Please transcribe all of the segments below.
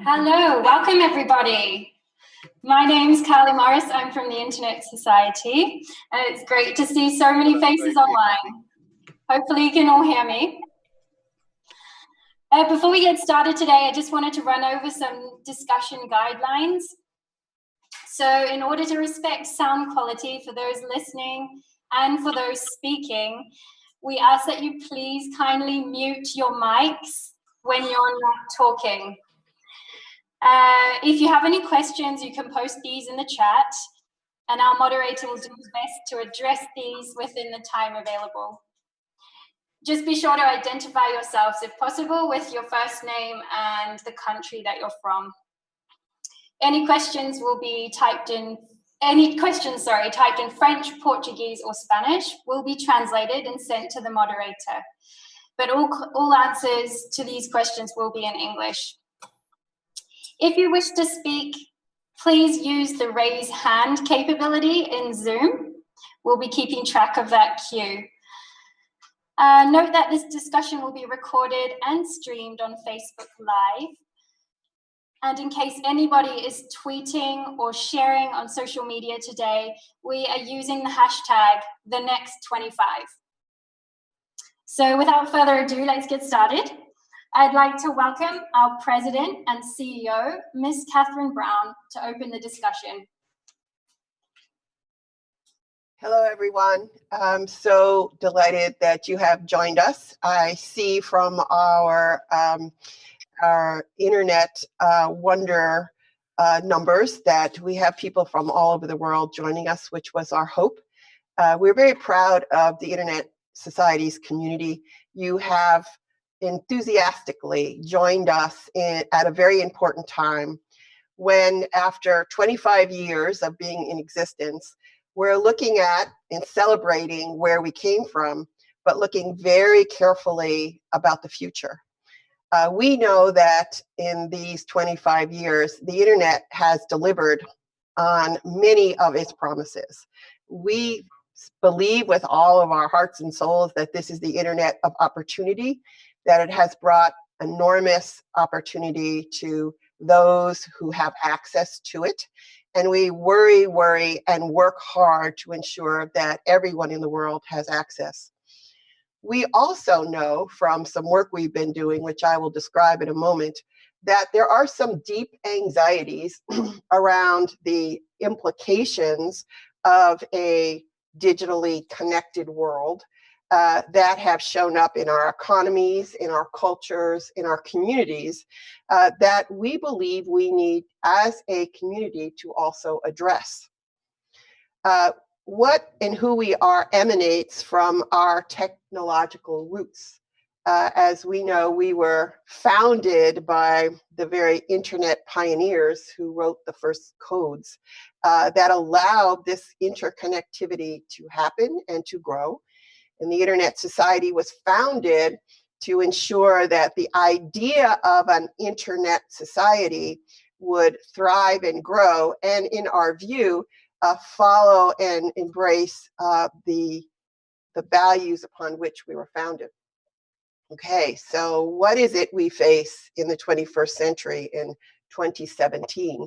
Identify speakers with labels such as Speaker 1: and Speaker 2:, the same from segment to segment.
Speaker 1: Hello, welcome everybody. My name's Carly Morris. I'm from the Internet Society, and it's great to see so many faces online. Hopefully you can all hear me. Before we get started today, I just wanted to run over some discussion guidelines. So in order to respect sound quality for those listening and for those speaking, we ask that you please kindly mute your mics when you're not talking. If you have any questions, you can post these in the chat, and our moderator will do his best to address these within the time available. Just be sure to identify yourselves, if possible, with your first name and the country that you're from. Any questions will be typed in French, Portuguese, or Spanish will be translated and sent to the moderator. But all answers to these questions will be in English. If you wish to speak, please use the raise hand capability in Zoom. We'll be keeping track of that queue. Note that this discussion will be recorded and streamed on Facebook Live. And in case anybody is tweeting or sharing on social media today, we are using the hashtag #TheNext25. So without further ado, let's get started. I'd like to welcome our President and CEO, Ms. Catherine Brown, to open the discussion.
Speaker 2: Hello, everyone. I'm so delighted that you have joined us. I see from our internet wonder numbers that we have people from all over the world joining us, which was our hope. We're very proud of the Internet Society's community. You have enthusiastically joined us at a very important time when, after 25 years of being in existence, we're looking at and celebrating where we came from, but looking very carefully about the future. We know that in these 25 years, the internet has delivered on many of its promises. We believe with all of our hearts and souls that this is the internet of opportunity, that it has brought enormous opportunity to those who have access to it. And we worry, and work hard to ensure that everyone in the world has access. We also know from some work we've been doing, which I will describe in a moment, that there are some deep anxieties around the implications of a digitally connected world that have shown up in our economies, in our cultures, in our communities, that we believe we need as a community to also address. What and who we are emanates from our technological roots. As we know, we were founded by the very internet pioneers who wrote the first codes that allowed this interconnectivity to happen and to grow. And the Internet Society was founded to ensure that the idea of an internet society would thrive and grow, and in our view, follow and embrace the values upon which we were founded. Okay, so what is it we face in the 21st century in 2017?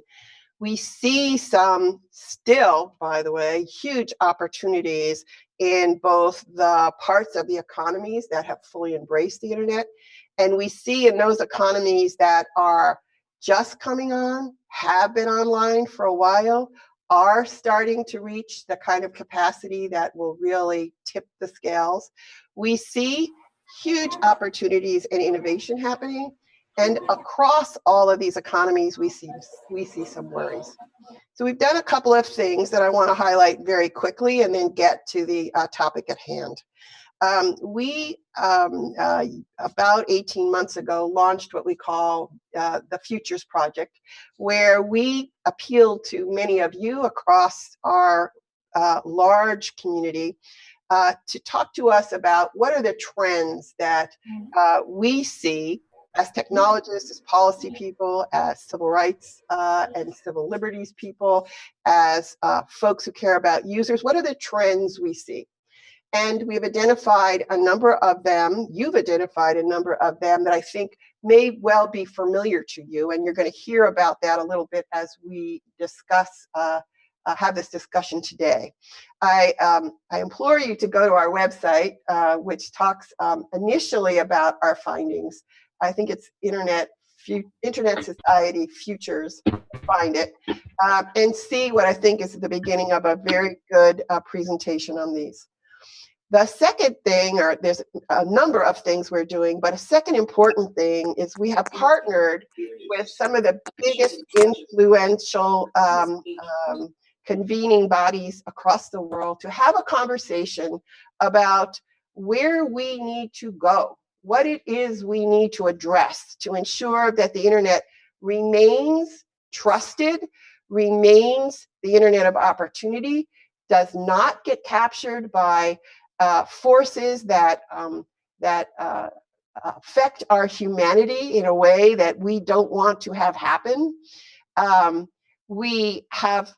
Speaker 2: We see some still, by the way, huge opportunities in both the parts of the economies that have fully embraced the internet, and we see in those economies that are just coming on, have been online for a while, are starting to reach the kind of capacity that will really tip the scales. We see huge opportunities and innovation happening. And across all of these economies, we see some worries. So we've done a couple of things that I want to highlight very quickly and then get to the topic at hand. We, about 18 months ago, launched what we call the Futures Project, where we appealed to many of you across our large community to talk to us about what are the trends that we see as technologists, as policy people, as civil rights and civil liberties people, as folks who care about users. What are the trends we see? And we've identified a number of them, you've identified a number of them that I think may well be familiar to you, and you're going to hear about that a little bit as we discuss, have this discussion today. I implore you to go to our website, which talks initially about our findings. I think it's Internet Society Futures, find it, and see what I think is the beginning of a very good presentation on these. The second thing, or there's a number of things we're doing, but a second important thing is we have partnered with some of the biggest influential convening bodies across the world to have a conversation about where we need to go, what it is we need to address to ensure that the internet remains trusted, remains the internet of opportunity, does not get captured by forces that affect our humanity in a way that we don't want to have happen. We have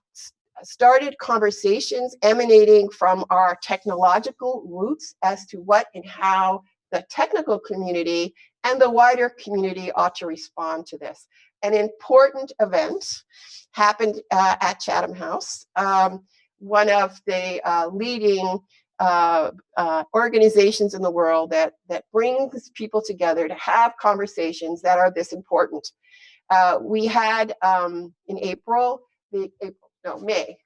Speaker 2: started conversations emanating from our technological roots as to what and how the technical community and the wider community ought to respond to this. An important event happened at Chatham House. One of the leading organizations in the world that brings people together to have conversations that are this important. We had in April, May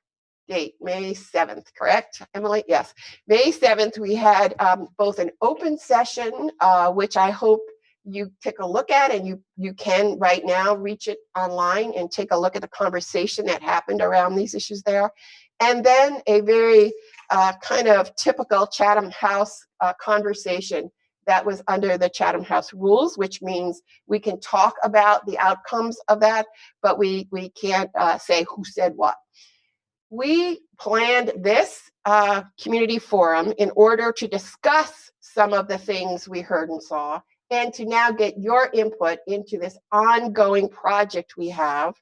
Speaker 2: 7th, correct, Emily? Yes, May 7th, we had both an open session, which I hope you take a look at, and you can right now reach it online and take a look at the conversation that happened around these issues there. And then a very kind of typical Chatham House conversation that was under the Chatham House rules, which means we can talk about the outcomes of that, but we can't say who said what. We planned this community forum in order to discuss some of the things we heard and saw, and to now get your input into this ongoing project we have,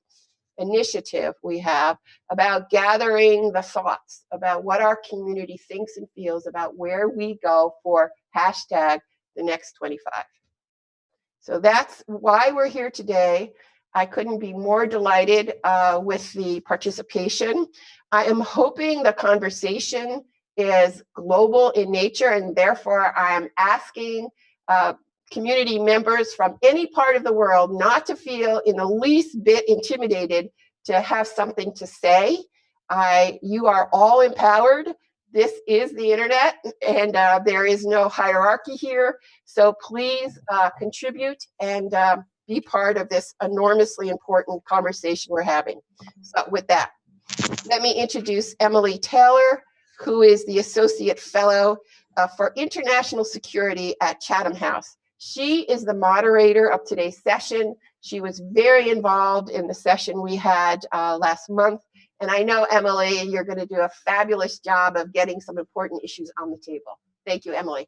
Speaker 2: initiative we have, about gathering the thoughts about what our community thinks and feels about where we go for hashtag the next 25. So that's why we're here today. I couldn't be more delighted with the participation. I am hoping the conversation is global in nature, and therefore I am asking community members from any part of the world not to feel in the least bit intimidated to have something to say. You are all empowered. This is the internet, and there is no hierarchy here. So please contribute and be part of this enormously important conversation we're having. So with that, let me introduce Emily Taylor, who is the Associate Fellow for International Security at Chatham House. She is the moderator of today's session. She was very involved in the session we had last month. And I know, Emily, you're going to do a fabulous job of getting some important issues on the table. Thank you, Emily.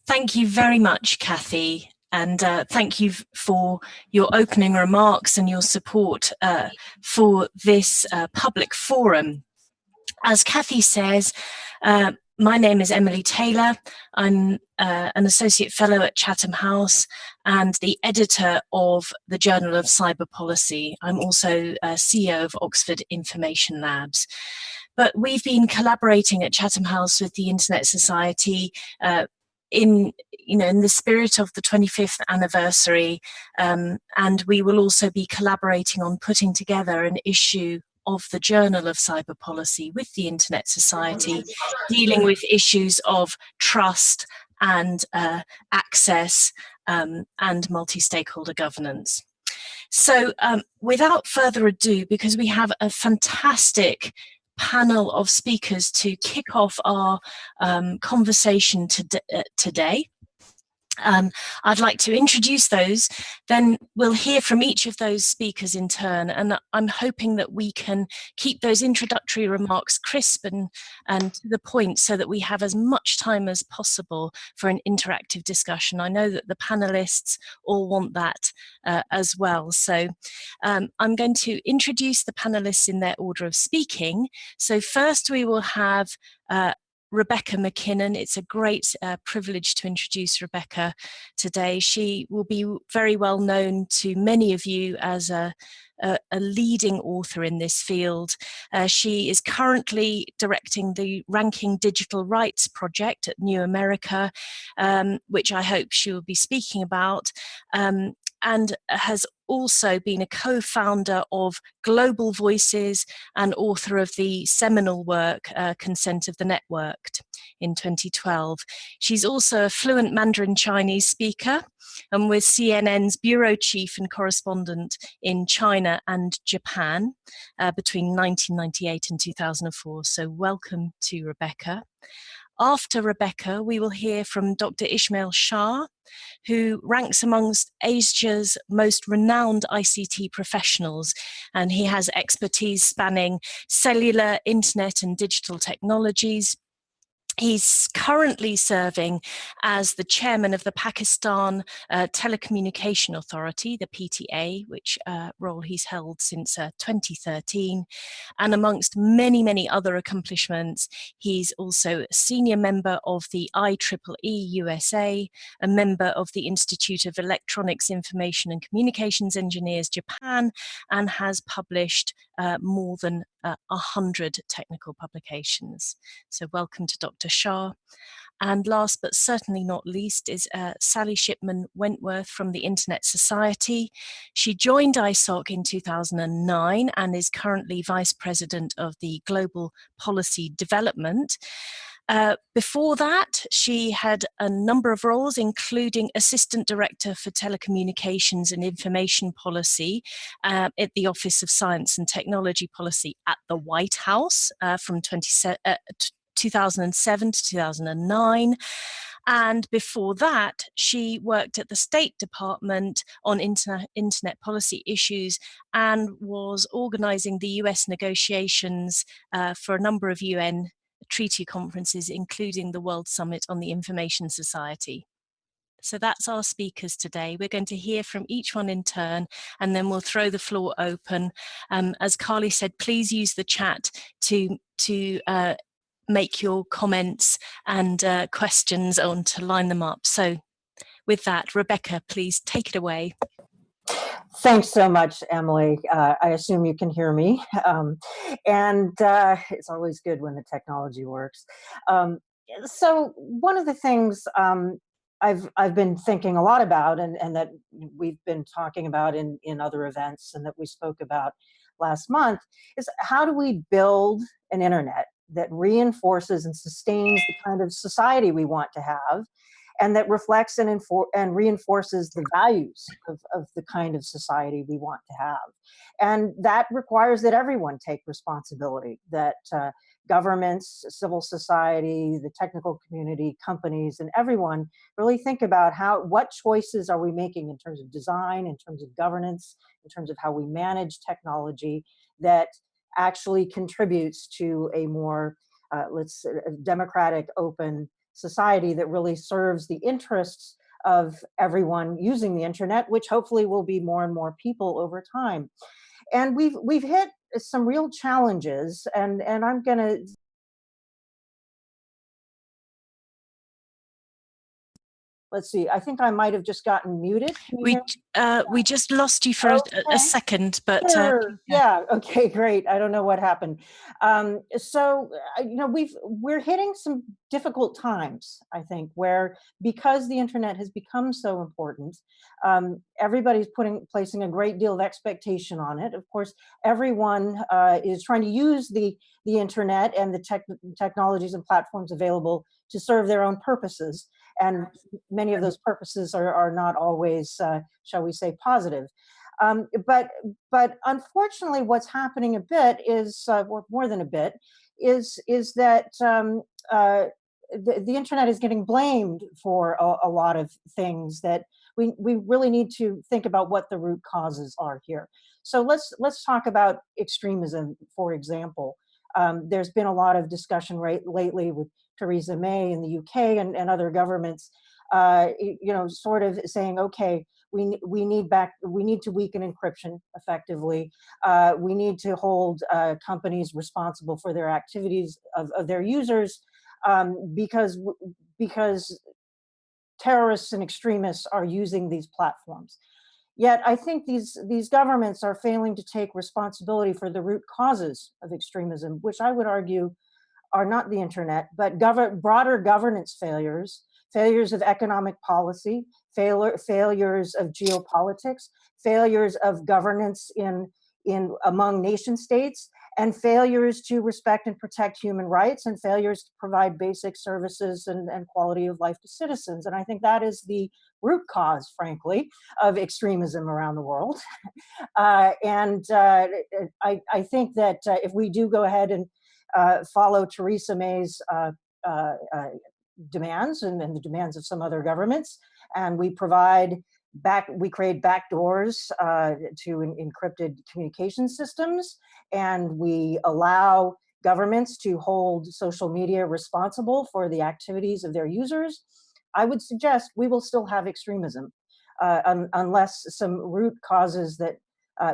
Speaker 3: Thank you very much, Kathy. And thank you for your opening remarks and your support for this public forum. As Kathy says, my name is Emily Taylor. I'm an Associate Fellow at Chatham House and the editor of the Journal of Cyber Policy. I'm also CEO of Oxford Information Labs. But we've been collaborating at Chatham House with the Internet Society in the spirit of the 25th anniversary, and we will also be collaborating on putting together an issue of the Journal of Cyber Policy with the Internet Society, dealing with issues of trust and access and multi-stakeholder governance. So without further ado, because we have a fantastic panel of speakers to kick off our conversation today, I'd like to introduce those, then we'll hear from each of those speakers in turn, and I'm hoping that we can keep those introductory remarks crisp and to the point so that we have as much time as possible for an interactive discussion. I know that the panelists all want that as well. So I'm going to introduce the panelists in their order of speaking. So first we will have Rebecca McKinnon. It's a great privilege to introduce Rebecca today. She will be very well known to many of you as a leading author in this field. She is currently directing the Ranking Digital Rights project at New America, which I hope she will be speaking about, and has also been a co-founder of Global Voices and author of the seminal work Consent of the Networked in 2012. She's also a fluent Mandarin Chinese speaker and was CNN's bureau chief and correspondent in China and Japan between 1998 and 2004. So welcome to Rebecca. After Rebecca, we will hear from Dr. Ismail Shah, who ranks amongst Asia's most renowned ICT professionals, and he has expertise spanning cellular, internet and digital technologies. He's currently serving as the chairman of the Pakistan Telecommunication Authority, the PTA, which role he's held since 2013. And amongst many, many other accomplishments, he's also a senior member of the IEEE USA, a member of the Institute of Electronics, Information and Communications Engineers, Japan, and has published more than 100 technical publications. So welcome to Dr. Shah. And last but certainly not least is Sally Shipman Wentworth from the Internet Society. She joined ISOC in 2009 and is currently Vice President of the Global Policy Development. Before that, she had a number of roles, including Assistant Director for Telecommunications and Information Policy at the Office of Science and Technology Policy at the White House from 2007 to 2009. And before that, she worked at the State Department on internet policy issues and was organizing the US negotiations for a number of UN treaty conferences, including the World Summit on the Information Society. So that's our speakers today. We're going to hear from each one in turn, and then we'll throw the floor open. As Carly said, please use the chat to make your comments and questions on to line them up. So with that, Rebecca, please take it away.
Speaker 4: Thanks so much, Emily. I assume you can hear me. It's always good when the technology works. So one of the things I've been thinking a lot about and that we've been talking about in other events and that we spoke about last month is how do we build an internet that reinforces and sustains the kind of society we want to have, and that reflects and reinforces the values of the kind of society we want to have. And that requires that everyone take responsibility, that governments, civil society, the technical community, companies, and everyone really think about what choices are we making in terms of design, in terms of governance, in terms of how we manage technology that actually contributes to a more democratic, open society that really serves the interests of everyone using the internet, which hopefully will be more and more people over time. And we've hit some real challenges, and I'm going to let's see, I think I might have just gotten muted.
Speaker 3: We just lost you for a second, but
Speaker 4: sure. Yeah, okay, great. I don't know what happened. We're hitting some difficult times, I think, where because the internet has become so important, everybody's placing a great deal of expectation on it. Of course, everyone is trying to use the internet and the technologies and platforms available to serve their own purposes. And many of those purposes are not always, shall we say, positive. But unfortunately, what's happening a bit is, or more than a bit, is that the internet is getting blamed for a lot of things that we really need to think about what the root causes are here. So let's talk about extremism, for example. There's been a lot of discussion lately with Theresa May in the UK and other governments, sort of saying, okay, we need to weaken encryption effectively. We need to hold companies responsible for their activities of their users. because terrorists and extremists are using these platforms. Yet I think these governments are failing to take responsibility for the root causes of extremism, which I would argue are not the internet, but broader governance failures, failures of economic policy, failures of geopolitics, failures of governance among nation states, and failures to respect and protect human rights, and failures to provide basic services and quality of life to citizens. And I think that is the root cause, frankly, of extremism around the world. I think that if we do go ahead and follow Theresa May's demands and the demands of some other governments, and we create backdoors to encrypted communication systems, and we allow governments to hold social media responsible for the activities of their users, I would suggest we will still have extremism unless some root causes that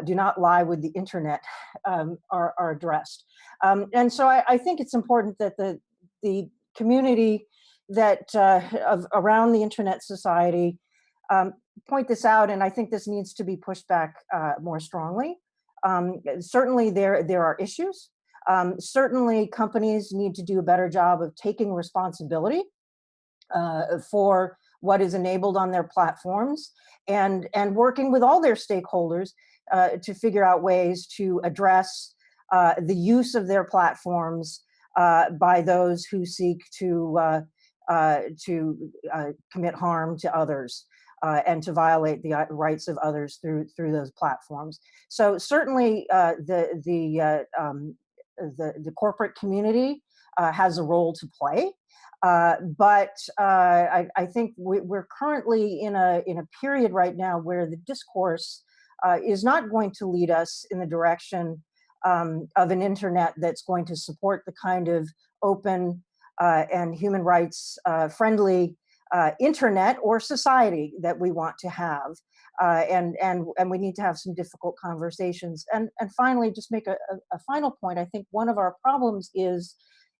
Speaker 4: do not lie with the internet are addressed. And so I think it's important that the community that around the internet society point this out, and I think this needs to be pushed back more strongly. Certainly there are issues. Certainly companies need to do a better job of taking responsibility for what is enabled on their platforms, and working with all their stakeholders to figure out ways to address the use of their platforms by those who seek to commit harm to others and to violate the rights of others through those platforms. So certainly the corporate community has a role to play. But I think we're currently in a period right now where the discourse is not going to lead us in the direction of an internet that's going to support the kind of open and human rights friendly internet or society that we want to have. And we need to have some difficult conversations. And finally, just make a final point. I think one of our problems is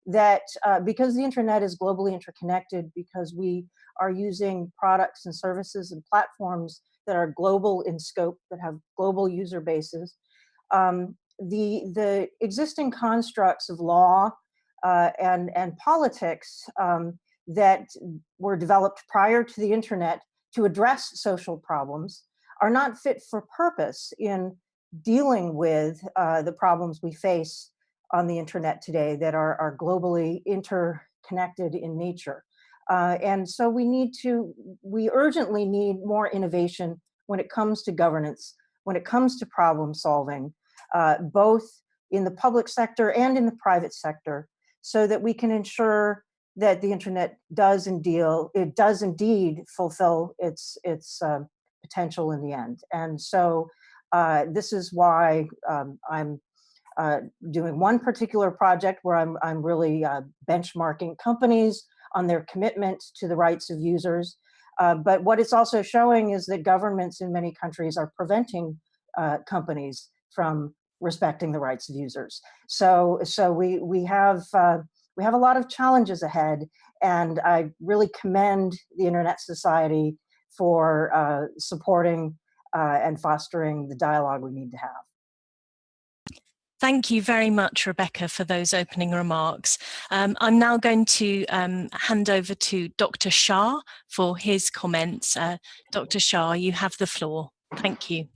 Speaker 4: that because the internet is globally interconnected, because we are using products and services and platforms that are global in scope, that have global user bases, the existing constructs of law and politics that were developed prior to the internet to address social problems are not fit for purpose in dealing with the problems we face on the internet today that are globally interconnected in nature. And so we urgently need more innovation when it comes to governance, when it comes to problem solving, both in the public sector and in the private sector, so that we can ensure that the internet does indeed fulfill its potential in the end. And so this is why I'm doing one particular project where I'm really benchmarking companies on their commitment to the rights of users. But what it's also showing is that governments in many countries are preventing companies from respecting the rights of users. So we have a lot of challenges ahead, and I really commend the Internet Society for supporting and fostering the dialogue we need to have.
Speaker 3: Thank you very much, Rebecca, for those opening remarks. I'm now going to hand over to Dr. Shah for his comments. Dr. Shah, you have the floor. Thank you.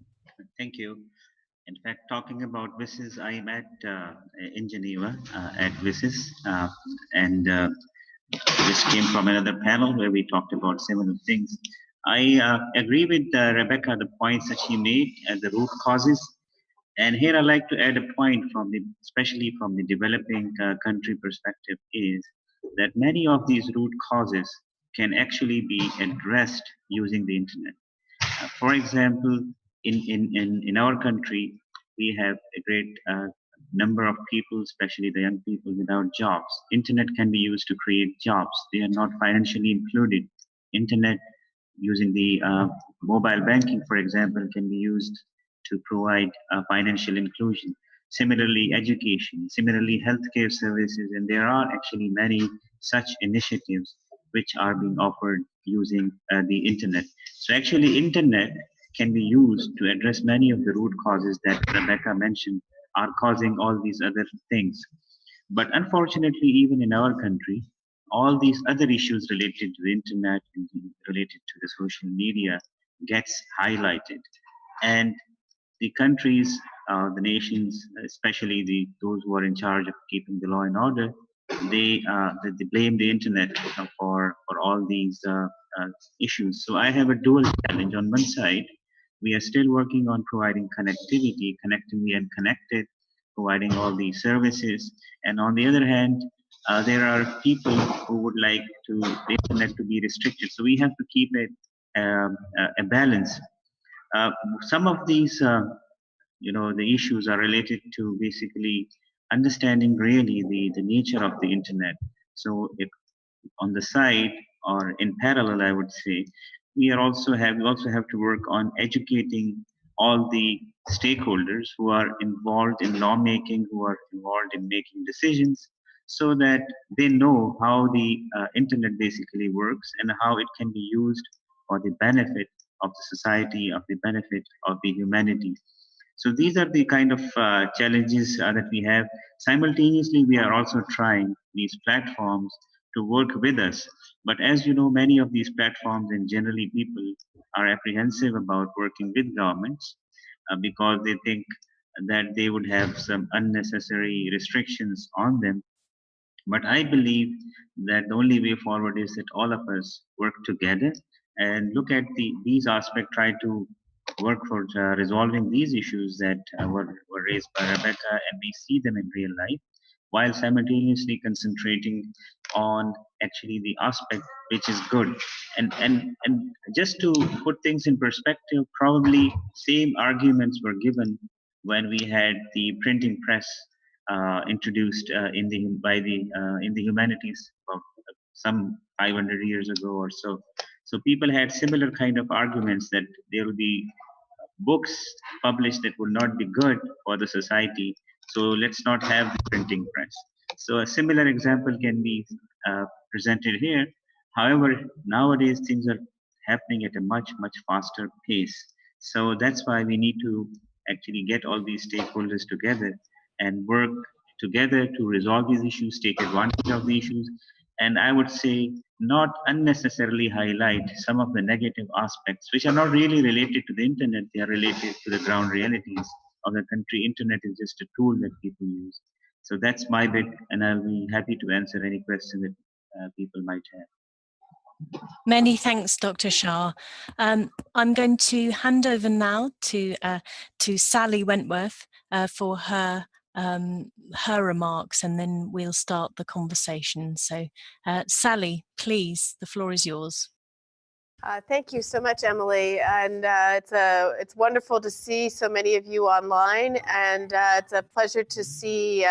Speaker 5: Thank you. In fact, talking about WSIS, I'm in Geneva at WSIS, and this came from another panel where we talked about similar things. I agree with Rebecca, the points that she made and the root causes. And here I'd like to add a point especially from the developing country perspective, is that many of these root causes can actually be addressed using the internet. For example, in our country, we have a great number of people, especially the young people, without jobs. Internet can be used to create jobs. They are not financially included. Internet, using the mobile banking, for example, can be used to provide financial inclusion. similarly education, similarly healthcare services, and there are actually many such initiatives which are being offered using the internet. So actually internet can be used to address many of the root causes that Rebecca mentioned are causing all these other things. But unfortunately, even in our country, all these other issues related to the internet and related to the social media gets highlighted. And the countries, the nations, especially those who are in charge of keeping the law and order, they blame the internet for all these issues. So I have a dual challenge. On one side, we are still working on providing connectivity, connecting the unconnected, providing all these services, and on the other hand, there are people who would like the internet to be restricted. So we have to keep a balance. Some of these the issues are related to basically understanding really the nature of the internet. So if on the side or in parallel, I would say, we also have to work on educating all the stakeholders who are involved in lawmaking, who are involved in making decisions, so that they know how the internet basically works and how it can be used for the benefit of the society, of the benefit of the humanity. So these are the kind of challenges that we have. Simultaneously, we are also trying these platforms to work with us. But as you know, many of these platforms and generally people are apprehensive about working with governments because they think that they would have some unnecessary restrictions on them. But I believe that the only way forward is that all of us work together and look at these aspects, try to work for resolving these issues that were raised by Rebecca, and we see them in real life, while simultaneously concentrating on actually the aspect which is good. And just to put things in perspective, probably same arguments were given when we had the printing press introduced in the humanities of some 500 years ago or so. So people had similar kind of arguments that there will be books published that will not be good for the society. So let's not have the printing press. So a similar example can be presented here. However, nowadays things are happening at a much faster pace. So that's why we need to actually get all these stakeholders together and work together to resolve these issues, take advantage of the issues, and I would say not unnecessarily highlight some of the negative aspects which are not really related to the internet. They are related to the ground realities of the country. Internet is just a tool that people use. So that's my bit, and I'll be happy to answer any question that people might have.
Speaker 3: Many thanks, Dr. Shah. I'm going to hand over now to Sally Wentworth for her remarks, and then we'll start the conversation. So, Sally, please, the floor is yours.
Speaker 2: Thank you so much, Emily, and it's wonderful to see so many of you online, and it's a pleasure to see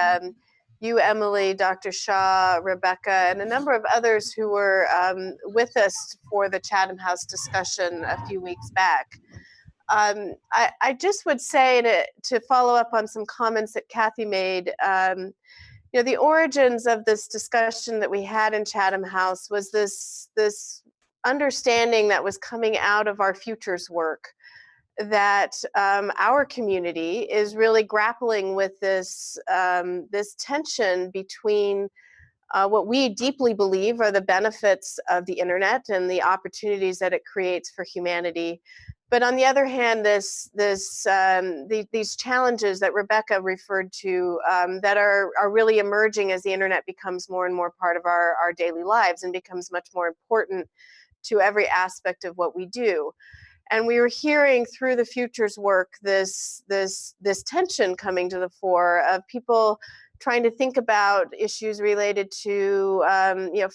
Speaker 2: you, Emily, Dr. Shah, Rebecca, and a number of others who were with us for the Chatham House discussion a few weeks back. I just would say to follow up on some comments that Kathy made, the origins of this discussion that we had in Chatham House was this understanding that was coming out of our futures work, that our community is really grappling with this tension between what we deeply believe are the benefits of the internet and the opportunities that it creates for humanity. But on the other hand, these challenges that Rebecca referred to that are really emerging as the internet becomes more and more part of our daily lives and becomes much more important to every aspect of what we do. And we were hearing through the futures work this tension coming to the fore of people trying to think about issues related to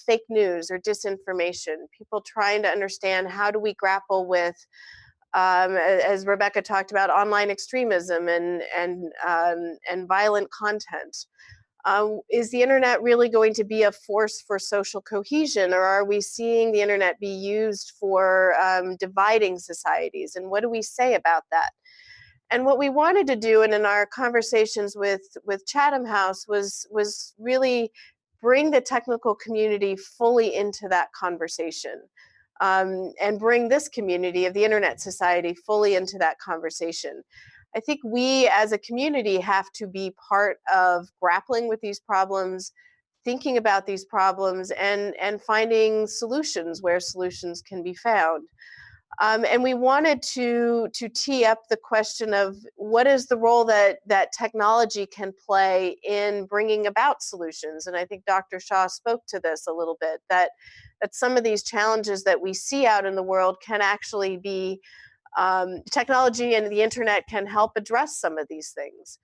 Speaker 2: fake news or disinformation. People trying to understand, how do we grapple with, as Rebecca talked about, online extremism and violent content. Is the internet really going to be a force for social cohesion, or are we seeing the internet be used for dividing societies? And what do we say about that? And what we wanted to do, and in our conversations with Chatham House, was really bring the technical community fully into that conversation, and bring this community of the Internet Society fully into that conversation. I think we as a community have to be part of grappling with these problems, thinking about these problems, and finding solutions where solutions can be found. And we wanted to tee up the question of what is the role that technology can play in bringing about solutions. And I think Dr. Shaw spoke to this a little bit, that some of these challenges that we see out in the world can actually be, technology and the internet can help address some of these things.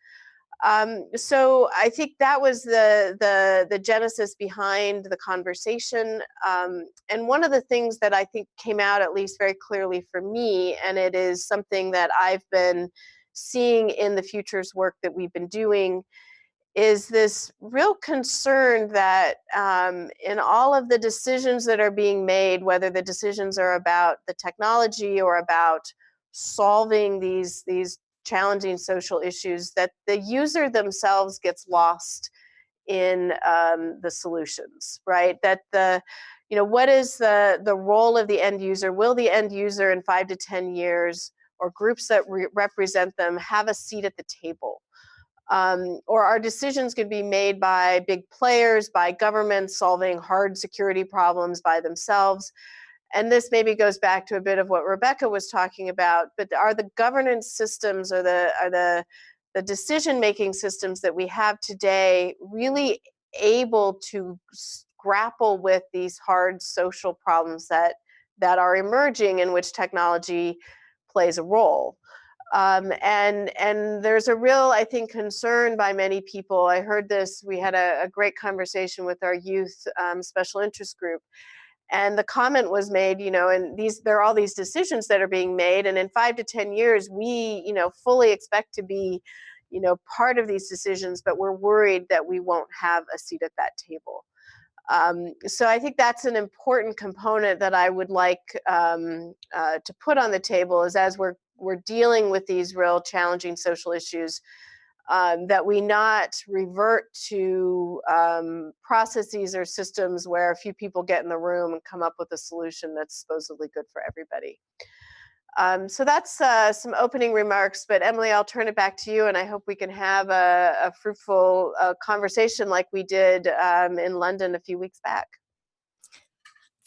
Speaker 2: So I think that was the genesis behind the conversation. And one of the things that I think came out, at least very clearly for me, and it is something that I've been seeing in the futures work that we've been doing, is this real concern that in all of the decisions that are being made, whether the decisions are about the technology or about solving these challenging social issues, that the user themselves gets lost in the solutions, right? That what is the role of the end user? Will the end user in 5 to 10 years, or groups that represent them, have a seat at the table? Or are decisions could be made by big players, by governments solving hard security problems by themselves? And this maybe goes back to a bit of what Rebecca was talking about, but are the governance systems, or the decision-making systems that we have today really able to grapple with these hard social problems that are emerging, in which technology plays a role? And there's a real, I think, concern by many people. I heard this, we had a great conversation with our youth special interest group. And the comment was made, and there are all these decisions that are being made, and in 5 to 10 years, we, fully expect to be, part of these decisions, but we're worried that we won't have a seat at that table. So I think that's an important component that I would like to put on the table, is as we're dealing with these real challenging social issues, that we not revert to processes or systems where a few people get in the room and come up with a solution that's supposedly good for everybody. So that's some opening remarks, but Emily, I'll turn it back to you, and I hope we can have a fruitful conversation like we did in London a few weeks back.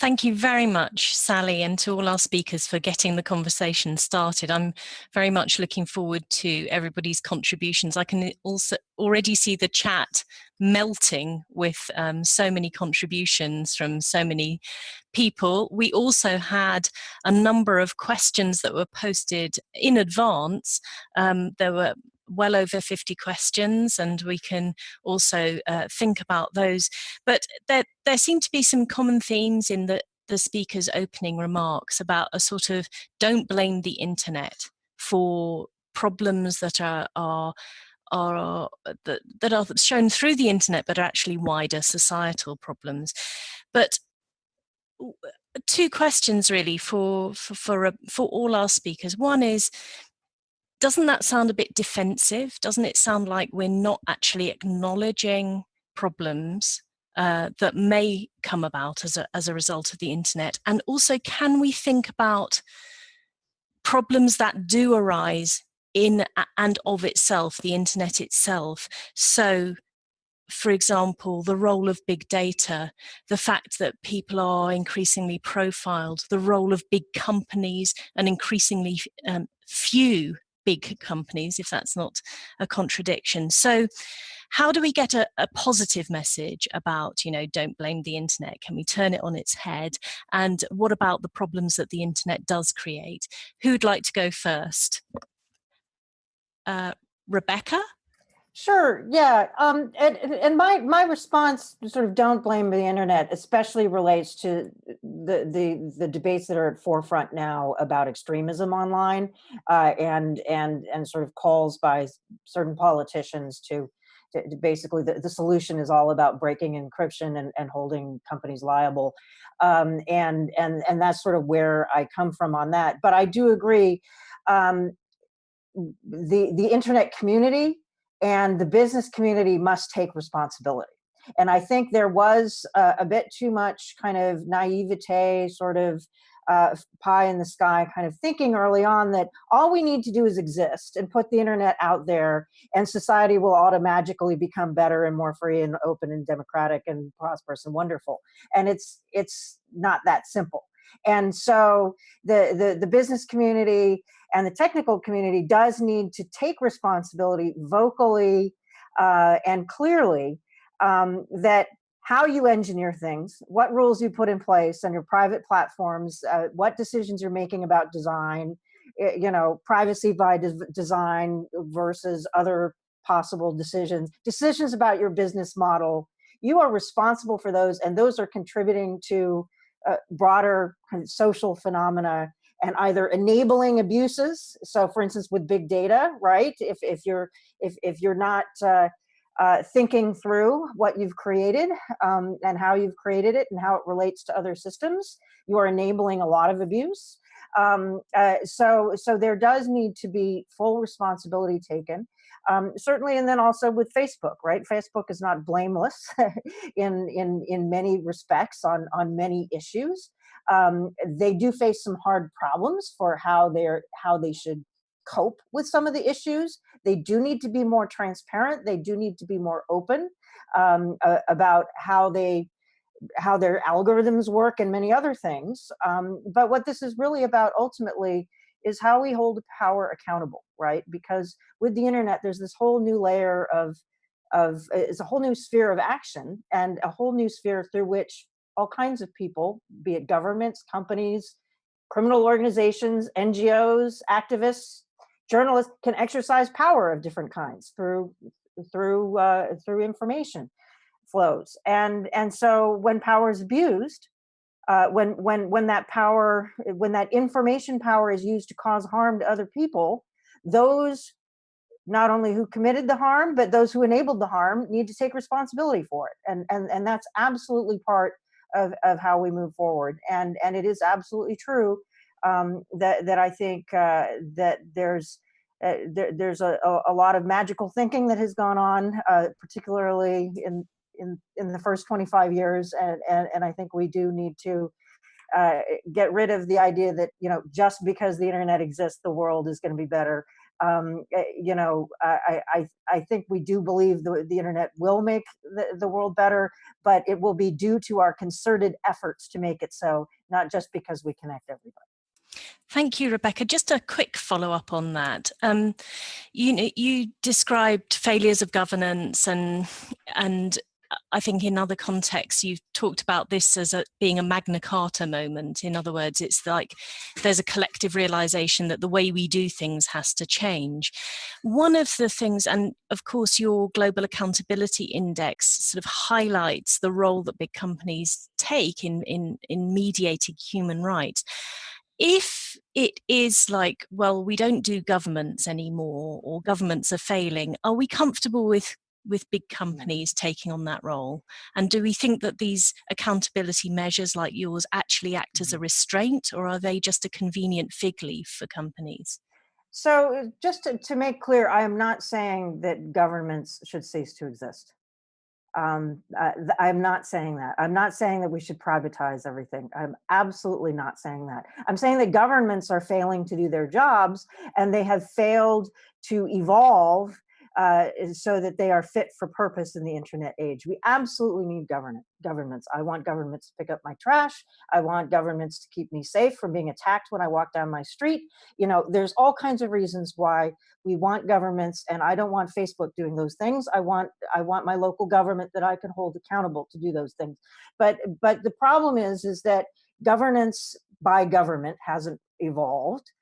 Speaker 3: Thank you very much, Sally, and to all our speakers for getting the conversation started. I'm very much looking forward to everybody's contributions. I can also already see the chat melting with so many contributions from so many people. We also had a number of questions that were posted in advance. There were well over 50 questions, and we can also think about those. But there seem to be some common themes in the speaker's opening remarks about a sort of don't blame the internet for problems that are shown through the internet, but are actually wider societal problems. But two questions really for all our speakers. One is, doesn't that sound a bit defensive? Doesn't it sound like we're not actually acknowledging problems that may come about as a result of the internet? And also, can we think about problems that do arise in and of itself, the internet itself? So, for example, the role of big data, the fact that people are increasingly profiled, the role of big companies and increasingly few big companies, if that's not a contradiction. So how do we get a positive message about, don't blame the internet? Can we turn it on its head? And what about the problems that the internet does create? Who'd like to go first? Rebecca?
Speaker 4: Sure. Yeah. And my response, sort of don't blame the internet, especially relates to the debates that are at forefront now about extremism online, and sort of calls by certain politicians to basically the solution is all about breaking encryption and holding companies liable, and that's sort of where I come from on that. But I do agree. the internet community and the business community must take responsibility. And I think there was a bit too much kind of naivete, sort of pie in the sky kind of thinking early on that all we need to do is exist and put the internet out there, and society will automatically become better and more free and open and democratic and prosperous and wonderful. And it's not that simple. And so the business community and the technical community does need to take responsibility vocally and clearly, that how you engineer things, what rules you put in place on your private platforms, what decisions you're making about design, you know, privacy by design versus other possible decisions about your business model. You are responsible for those, and those are contributing to broader kind of social phenomena and either enabling abuses. So, for instance, with big data, right? If you're not thinking through what you've created and how you've created it and how it relates to other systems, you are enabling a lot of abuse. So there does need to be full responsibility taken. Certainly, and then also with Facebook, right? Facebook is not blameless in many respects on many issues. They do face some hard problems for how they should cope with some of the issues. They do need to be more transparent. They do need to be more open about how their algorithms work and many other things. But what this is really about ultimately is how we hold power accountable, right? Because with the internet, there's this whole new layer of it's a whole new sphere of action and a whole new sphere through which all kinds of people, be it governments, companies, criminal organizations, NGOs, activists, journalists, can exercise power of different kinds through information flows. And so when power is abused, when that information power is used to cause harm to other people, those not only who committed the harm, but those who enabled the harm need to take responsibility for it. And that's absolutely part of how we move forward. And it is absolutely true that I think that there's a lot of magical thinking that has gone on, particularly in the first 25 years, and I think we do need to get rid of the idea that, you know, just because the internet exists, the world is going to be better. You know, I think we do believe the internet will make the world better, but it will be due to our concerted efforts to make it so, not just because we connect everybody.
Speaker 3: Thank you, Rebecca. Just a quick follow-up on that. You described failures of governance, and I think in other contexts you've talked about this as being a Magna Carta moment. In other words, it's like there's a collective realization that the way we do things has to change. One of the things, and of course your Global Accountability Index sort of highlights the role that big companies take in mediating human rights. If it is like, well, we don't do governments anymore, or governments are failing, are we comfortable with big companies taking on that role? And do we think that these accountability measures like yours actually act as a restraint, or are they just a convenient fig leaf for companies?
Speaker 4: So just to make clear, I am not saying that governments should cease to exist. I'm not saying that. I'm not saying that we should privatize everything. I'm absolutely not saying that. I'm saying that governments are failing to do their jobs, and they have failed to evolve so that they are fit for purpose in the internet age. We absolutely need governments. I want governments to pick up my trash. I want governments to keep me safe from being attacked when I walk down my street. You know, there's all kinds of reasons why we want governments, and I don't want Facebook doing those things. I want my local government that I can hold accountable to do those things. But the problem is that governance by government hasn't evolved.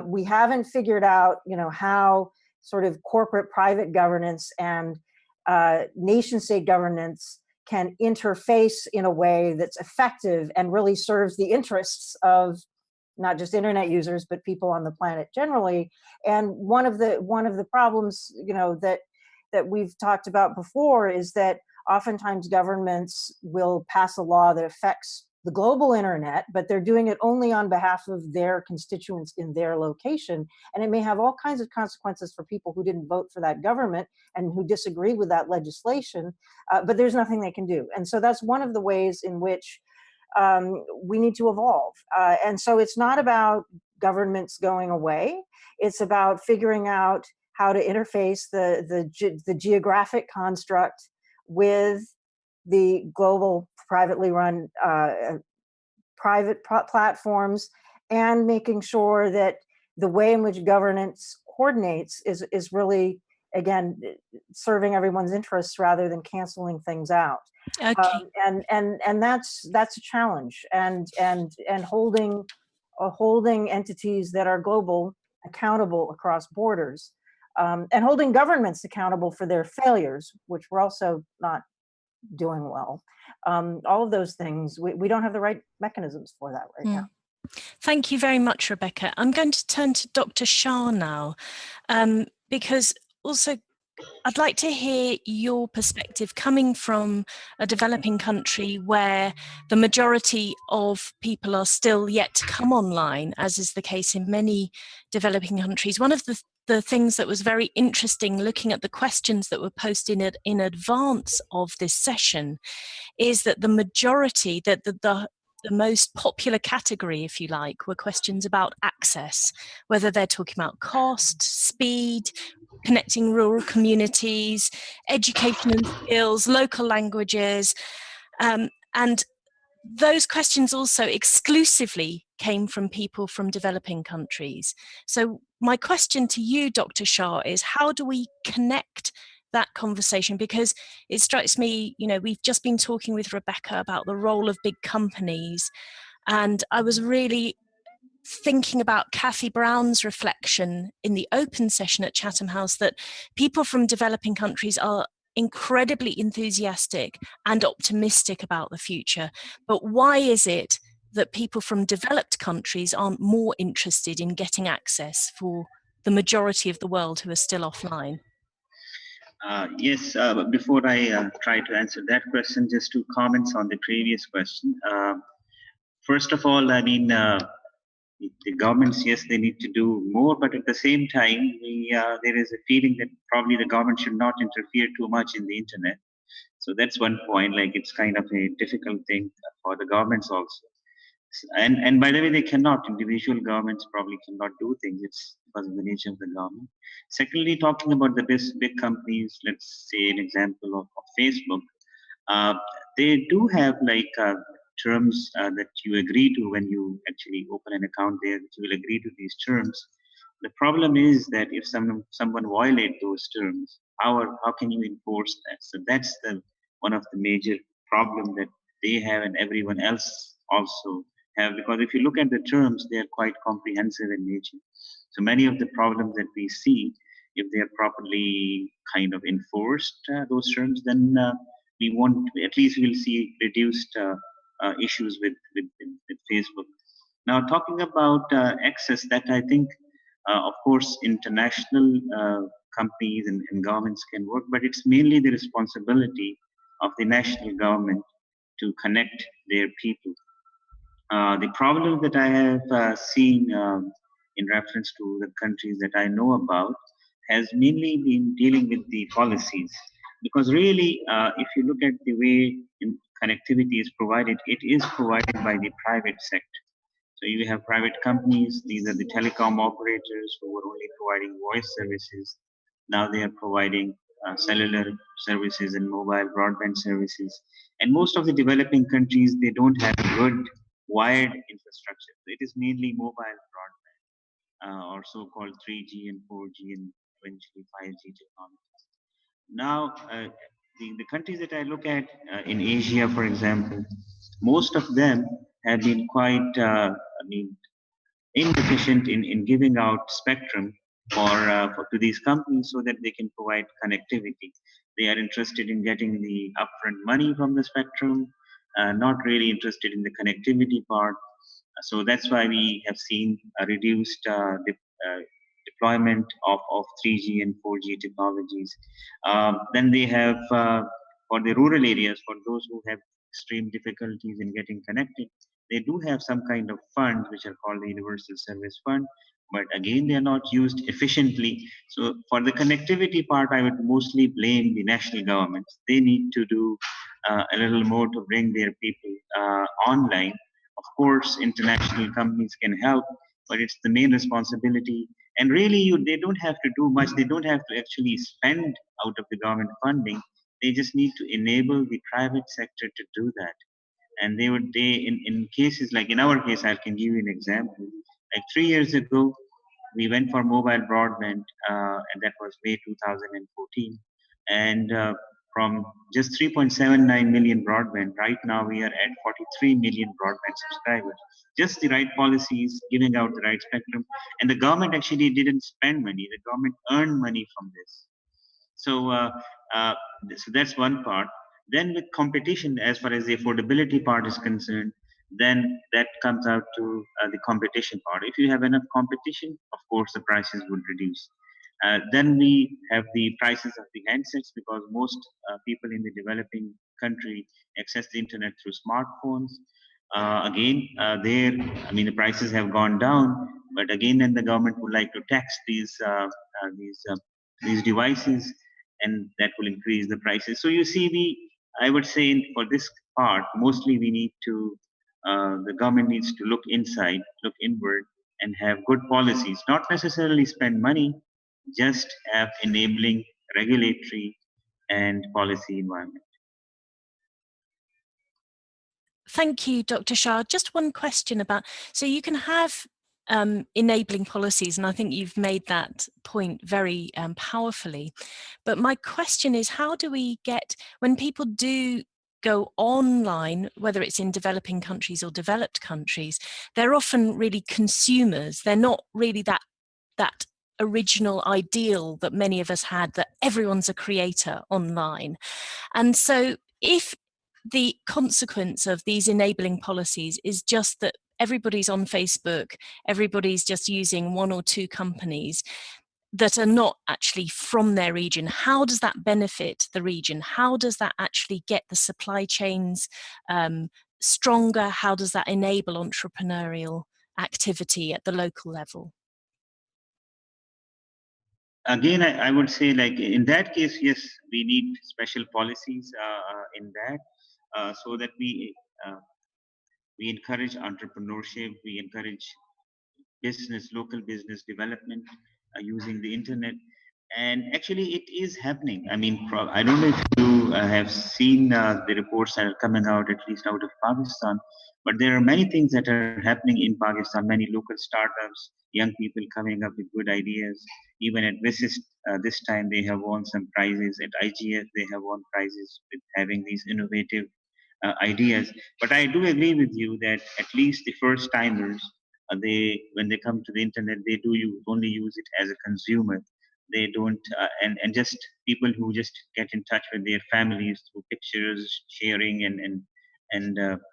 Speaker 4: We haven't figured out, you know, how sort of corporate private governance and nation state governance can interface in a way that's effective and really serves the interests of not just internet users, but people on the planet generally. And one of the problems, you know, that we've talked about before is that oftentimes governments will pass a law that affects the global internet, but they're doing it only on behalf of their constituents in their location. And it may have all kinds of consequences for people who didn't vote for that government and who disagree with that legislation, but there's nothing they can do. And so that's one of the ways in which we need to evolve. And so it's not about governments going away. It's about figuring out how to interface the geographic construct with the global privately run platforms, and making sure that the way in which governance coordinates is really, again, serving everyone's interests rather than canceling things out.
Speaker 3: Okay.
Speaker 4: And that's a challenge, and holding entities that are global accountable across borders, and holding governments accountable for their failures, which we're also not doing well. All of those things, we don't have the right mechanisms for that right now.
Speaker 3: Thank you very much, Rebecca. I'm going to turn to Dr. Shah now, because also I'd like to hear your perspective coming from a developing country where the majority of people are still yet to come online, as is the case in many developing countries. One of the things that was very interesting looking at the questions that were posted in advance of this session is that the majority, that the most popular category, if you like, were questions about access, whether they're talking about cost, speed, connecting rural communities, education and skills, local languages, and those questions also exclusively came from people from developing countries. So my question to you, Dr. Shah, is how do we connect that conversation? Because it strikes me, you know, we've just been talking with Rebecca about the role of big companies, and I was really thinking about Kathy Brown's reflection in the open session at Chatham House that people from developing countries are incredibly enthusiastic and optimistic about the future. But why is it that people from developed countries aren't more interested in getting access for the majority of the world who are still offline?
Speaker 5: Yes, but before I try to answer that question, just 2 comments on the previous question. First of all, I mean, the governments, yes, they need to do more, but at the same time, there is a feeling that probably the government should not interfere too much in the internet. So that's one point, like it's kind of a difficult thing for the governments also. And by the way, they cannot, individual governments probably cannot do things. It's because of the nature of the government. Secondly, talking about the big companies, let's say an example of Facebook, they do have like terms that you agree to when you actually open an account there, that you will agree to these terms. The problem is that if someone violate those terms, how can you enforce that? So that's one of the major problem that they have and everyone else also have, because if you look at the terms, they are quite comprehensive in nature. So many of the problems that we see, if they are properly kind of enforced, those terms, then we won't, at least we'll see reduced issues with Facebook. Now, talking about access, that I think, of course, international companies and governments can work, but it's mainly the responsibility of the national government to connect their people. The problem that I have seen in reference to the countries that I know about has mainly been dealing with the policies. Because really, if you look at the way connectivity is provided, it is provided by the private sector. So you have private companies, these are the telecom operators who were only providing voice services. Now they are providing cellular services and mobile broadband services. And most of the developing countries, they don't have good wired infrastructure. It is mainly mobile broadband or so-called 3G and 4G and eventually 5G technologies. Now, the countries that I look at in Asia, for example, most of them have been quite, inefficient in giving out spectrum to these companies so that they can provide connectivity. They are interested in getting the upfront money from the spectrum, not really interested in the connectivity part. So that's why we have seen a reduced deployment of 3G and 4G technologies. Then they have, for the rural areas, for those who have extreme difficulties in getting connected, they do have some kind of funds which are called the Universal Service Fund, but again, they are not used efficiently. So for the connectivity part, I would mostly blame the national governments. They need to do a little more to bring their people online. Of course, international companies can help, but it's the main responsibility. And really, they don't have to do much. They don't have to actually spend out of the government funding. They just need to enable the private sector to do that. And in cases like in our case, I can give you an example. Like 3 years ago, we went for mobile broadband, and that was May 2014. And from just 3.79 million broadband, right now we are at 43 million broadband subscribers. Just the right policies, giving out the right spectrum. And the government actually didn't spend money. The government earned money from this. So, so that's one part. Then with competition, as far as the affordability part is concerned, then that comes out to the competition part. If you have enough competition, of course, the prices would reduce. Then we have the prices of the handsets, because most people in the developing country access the internet through smartphones. The prices have gone down, but again, then the government would like to tax these devices, and that will increase the prices. So you see, I would say for this part, mostly we need to, the government needs to look inside, look inward, and have good policies, not necessarily spend money, just have enabling regulatory and policy environment.
Speaker 3: Thank you, Dr. Shah. Just one question about, so you can have enabling policies, and I think you've made that point very powerfully. But my question is, how do we get, when people do go online, whether it's in developing countries or developed countries, they're often really consumers. They're not really that original ideal that many of us had, that everyone's a creator online. And so if the consequence of these enabling policies is just that everybody's on Facebook, everybody's just using one or two companies that are not actually from their region, how does that benefit the region? How does that actually get the supply chains stronger? How does that enable entrepreneurial activity at the local level?
Speaker 5: Again, I would say, like in that case, yes, we need special policies in that, so that we encourage entrepreneurship, we encourage local business development using the internet. And actually, it is happening. I mean, I don't know if you have seen the reports that are coming out, at least out of Pakistan, but there are many things that are happening in Pakistan, many local startups, young people coming up with good ideas. Even at WSIS, this time they have won some prizes. At IGF, they have won prizes with having these innovative ideas. But I do agree with you that at least the first timers, when they come to the internet, they do only use it as a consumer. They don't, and just people who just get in touch with their families through pictures, sharing and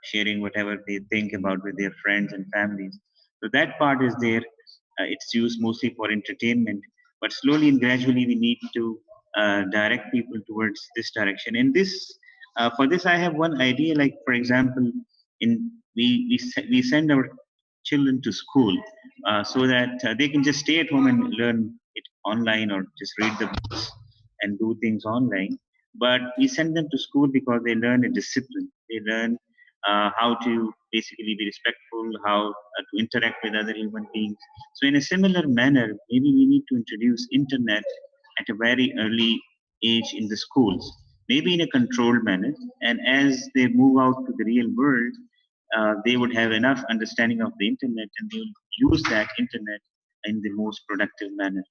Speaker 5: sharing whatever they think about with their friends and families. So that part is there. It's used mostly for entertainment, but slowly and gradually we need to direct people towards this direction. And for this, I have one idea. Like for example, we send our children to school so that they can just stay at home and learn it online, or just read the books and do things online. But we send them to school because they learn a discipline. They learn how to basically be respectful, how to interact with other human beings. So in a similar manner, maybe we need to introduce internet at a very early age in the schools, maybe in a controlled manner. And as they move out to the real world, they would have enough understanding of the internet, and they will use that internet in the most productive manner.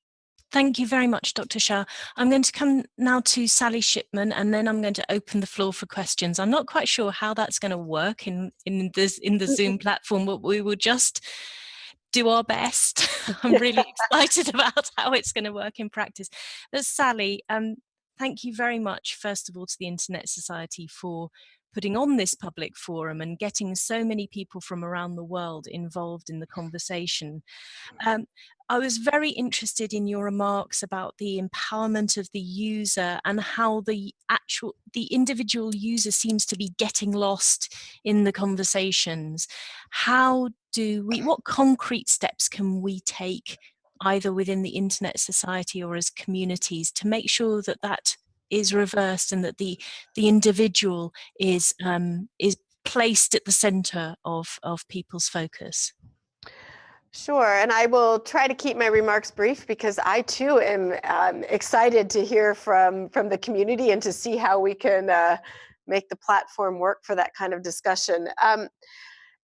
Speaker 3: Thank you very much, Dr. Shah. I'm going to come now to Sally Shipman, and then I'm going to open the floor for questions. I'm not quite sure how that's going to work in the Zoom platform, but we will just do our best. I'm really excited about how it's going to work in practice. But Sally, thank you very much, first of all, to the Internet Society for putting on this public forum and getting so many people from around the world involved in the conversation. I was very interested in your remarks about the empowerment of the user and how the individual user seems to be getting lost in the conversations. What concrete steps can we take either within the Internet Society or as communities to make sure that that is reversed and that the individual is placed at the center of people's focus?
Speaker 2: Sure, and I will try to keep my remarks brief because I too am excited to hear from the community and to see how we can make the platform work for that kind of discussion.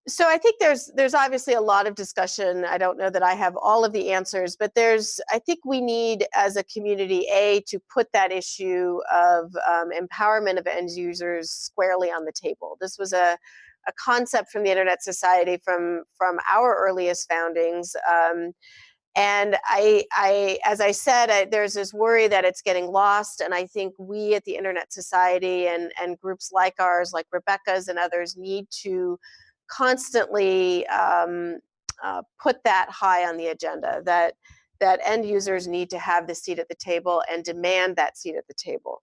Speaker 2: So I think there's obviously a lot of discussion. I don't know that I have all of the answers, but I think we need as a community, to put that issue of empowerment of end users squarely on the table. This was a concept from the Internet Society from our earliest foundings. And as I said, there's this worry that it's getting lost. And I think we at the Internet Society and groups like ours, like Rebecca's and others, need to constantly put that high on the agenda, that end users need to have the seat at the table and demand that seat at the table.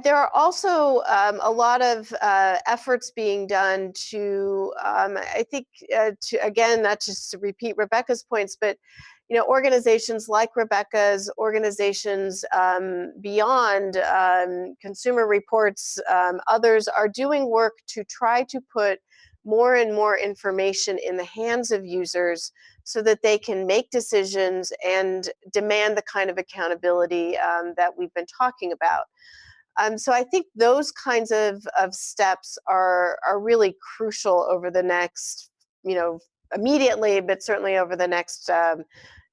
Speaker 2: There are also a lot of efforts being done to, I think, again, not just to repeat Rebecca's points, but organizations like Rebecca's, organizations beyond Consumer Reports, others are doing work to try to put more and more information in the hands of users so that they can make decisions and demand the kind of accountability that we've been talking about. So I think those kinds of steps are really crucial over the next, immediately, but certainly over the next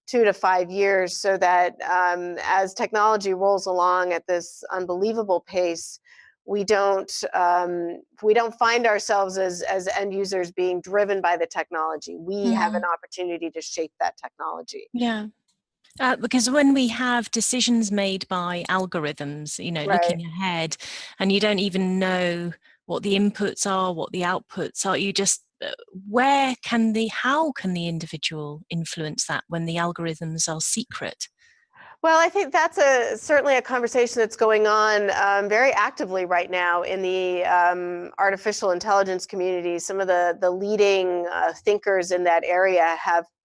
Speaker 2: 2 to 5 years, so that as technology rolls along at this unbelievable pace, we don't find ourselves as end users being driven by the technology. We have an opportunity to shape that technology.
Speaker 3: Yeah. Because when we have decisions made by algorithms,
Speaker 2: Right.
Speaker 3: looking ahead, and you don't even know what the inputs are, what the outputs are, you just, how can the individual influence that when the algorithms are secret?
Speaker 2: Well, I think that's certainly a conversation that's going on very actively right now in the artificial intelligence community. Some of the leading thinkers in that area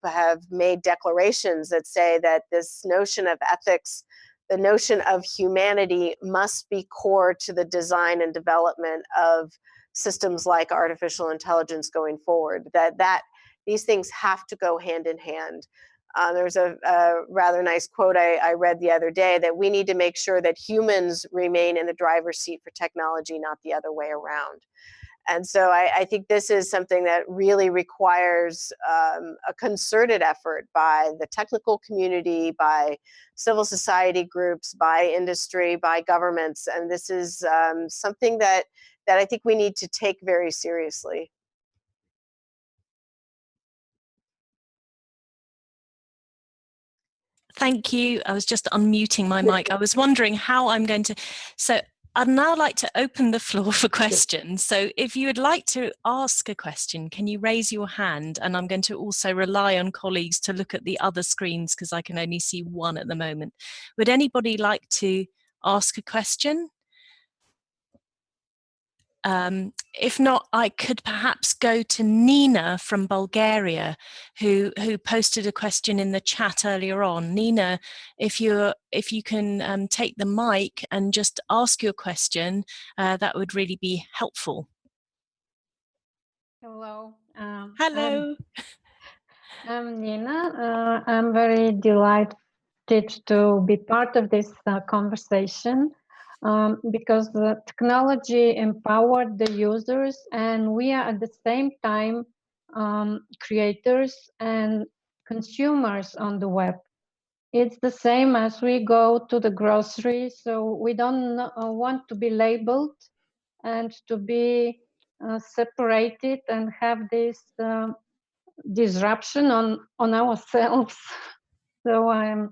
Speaker 2: have made declarations that say that this notion of ethics, the notion of humanity, must be core to the design and development of systems like artificial intelligence going forward. That these things have to go hand in hand. There's a rather nice quote I read the other day, that we need to make sure that humans remain in the driver's seat for technology, not the other way around. And so I think this is something that really requires a concerted effort by the technical community, by civil society groups, by industry, by governments. And this is something that I think we need to take very seriously.
Speaker 3: Thank you. I was just unmuting my mic. I was wondering how I'm going to. So I'd now like to open the floor for questions. So if you would like to ask a question, can you raise your hand? And I'm going to also rely on colleagues to look at the other screens because I can only see one at the moment. Would anybody like to ask a question? If not, I could perhaps go to Nina from Bulgaria, who posted a question in the chat earlier on. Nina, if you can take the mic and just ask your question, that would really be helpful.
Speaker 6: Hello.
Speaker 3: Hello.
Speaker 6: I'm Nina. I'm very delighted to be part of this conversation. Because the technology empowered the users, and we are at the same time creators and consumers on the web. It's the same as we go to the grocery, so we don't want to be labeled and to be separated and have this disruption on ourselves. So I'm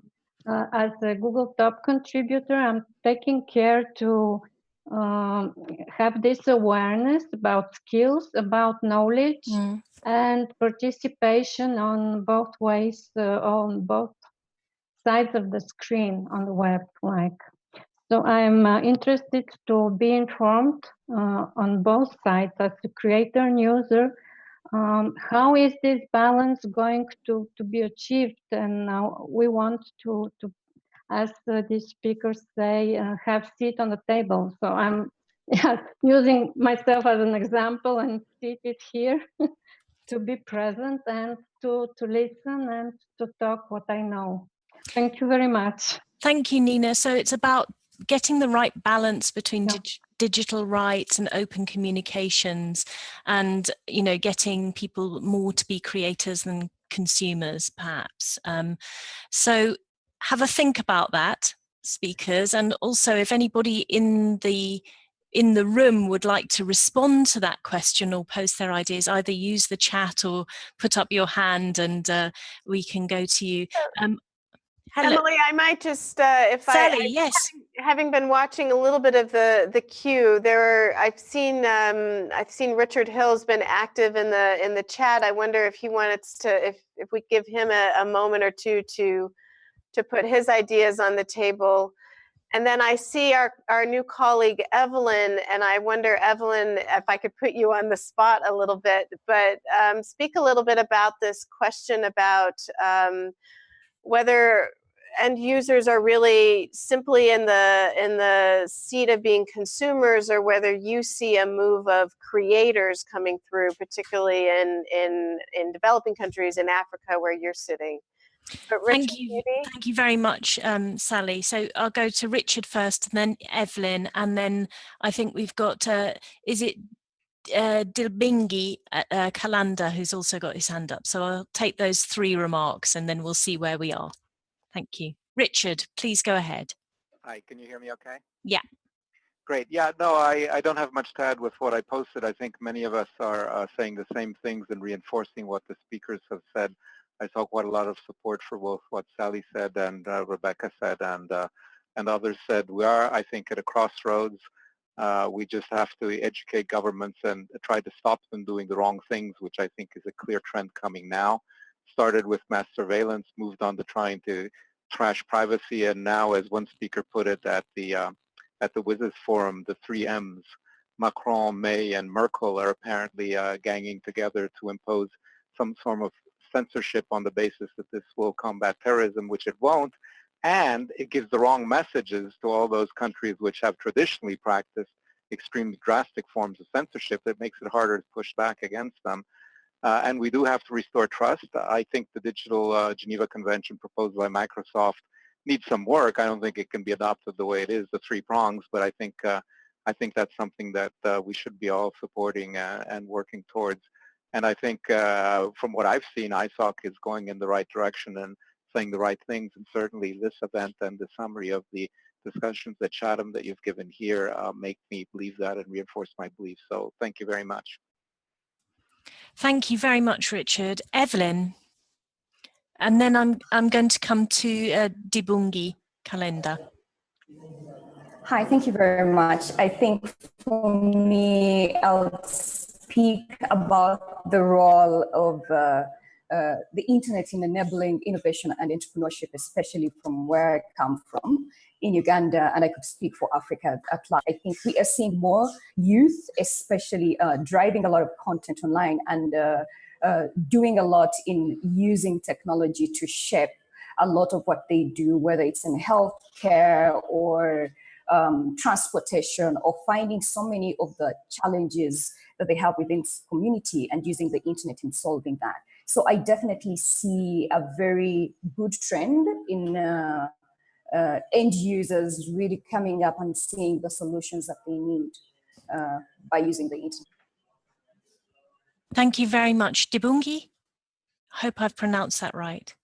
Speaker 6: as a Google top contributor, I'm taking care to have this awareness about skills, about knowledge, and participation on both ways, on both sides of the screen on the web. So I'm interested to be informed on both sides as a creator and user. How is this balance going to be achieved? And we want to as these speakers say, have seat on the table. So I'm using myself as an example and seated here to be present and to listen and to talk what I know. Thank you very much.
Speaker 3: Thank you, Nina. So it's about getting the right balance between digital rights and open communications, and getting people more to be creators than consumers, perhaps. So have a think about that, speakers, and also if anybody in the room would like to respond to that question or post their ideas, either use the chat or put up your hand and we can go to you. Hello.
Speaker 2: Emily, I might just, if
Speaker 3: Sally, yes.
Speaker 2: Having been watching a little bit of the queue, I've seen Richard Hill's been active in the chat. I wonder if he wants to, if we give him a moment or two to put his ideas on the table. And then I see our new colleague, Evelyn, and I wonder, Evelyn, if I could put you on the spot a little bit, but speak a little bit about this question about whether end users are really simply in the seat of being consumers, or whether you see a move of creators coming through, particularly in developing countries in Africa where you're sitting. But Richard,
Speaker 3: thank you very much, Sally. So I'll go to Richard first, and then Evelyn, and then I think we've got is it Dilbingi Kalanda who's also got his hand up. So I'll take those three remarks and then we'll see where we are. Thank you. Richard, please go ahead.
Speaker 7: Hi, can you hear me okay?
Speaker 3: Yeah.
Speaker 7: Great. Yeah, no, I don't have much to add with what I posted. I think many of us are saying the same things and reinforcing what the speakers have said. I saw quite a lot of support for both what Sally said and Rebecca said and others said. We are, I think, at a crossroads. We just have to educate governments and try to stop them doing the wrong things, which I think is a clear trend coming now. Started with mass surveillance, moved on to trying to trash privacy, and now, as one speaker put it at the WSIS forum, the 3 M's, Macron, May, and Merkel are apparently ganging together to impose some form of censorship on the basis that this will combat terrorism, which it won't, and it gives the wrong messages to all those countries which have traditionally practiced extremely drastic forms of censorship. That makes it harder to push back against them. And we do have to restore trust. I think the Digital Geneva Convention proposed by Microsoft needs some work. I don't think it can be adopted the way it is, the 3 prongs, but I think that's something that we should be all supporting and working towards. And I think from what I've seen, ISOC is going in the right direction and saying the right things. And certainly this event and the summary of the discussions at Chatham that you've given here make me believe that and reinforce my belief. So thank you very much.
Speaker 3: Thank you very much, Richard. Evelyn, and then I'm going to come to Dibungi Kalenda.
Speaker 8: Hi, thank you very much. I think for me, I'll speak about the role of the internet in enabling innovation and entrepreneurship, especially from where I come from in Uganda, and I could speak for Africa at large. I think we are seeing more youth, especially driving a lot of content online and doing a lot in using technology to shape a lot of what they do, whether it's in healthcare or transportation, or finding so many of the challenges that they have within community and using the internet in solving that. So I definitely see a very good trend in end users really coming up and seeing the solutions that they need by using the internet.
Speaker 3: Thank you very much. Dibungi, hope I've pronounced that right.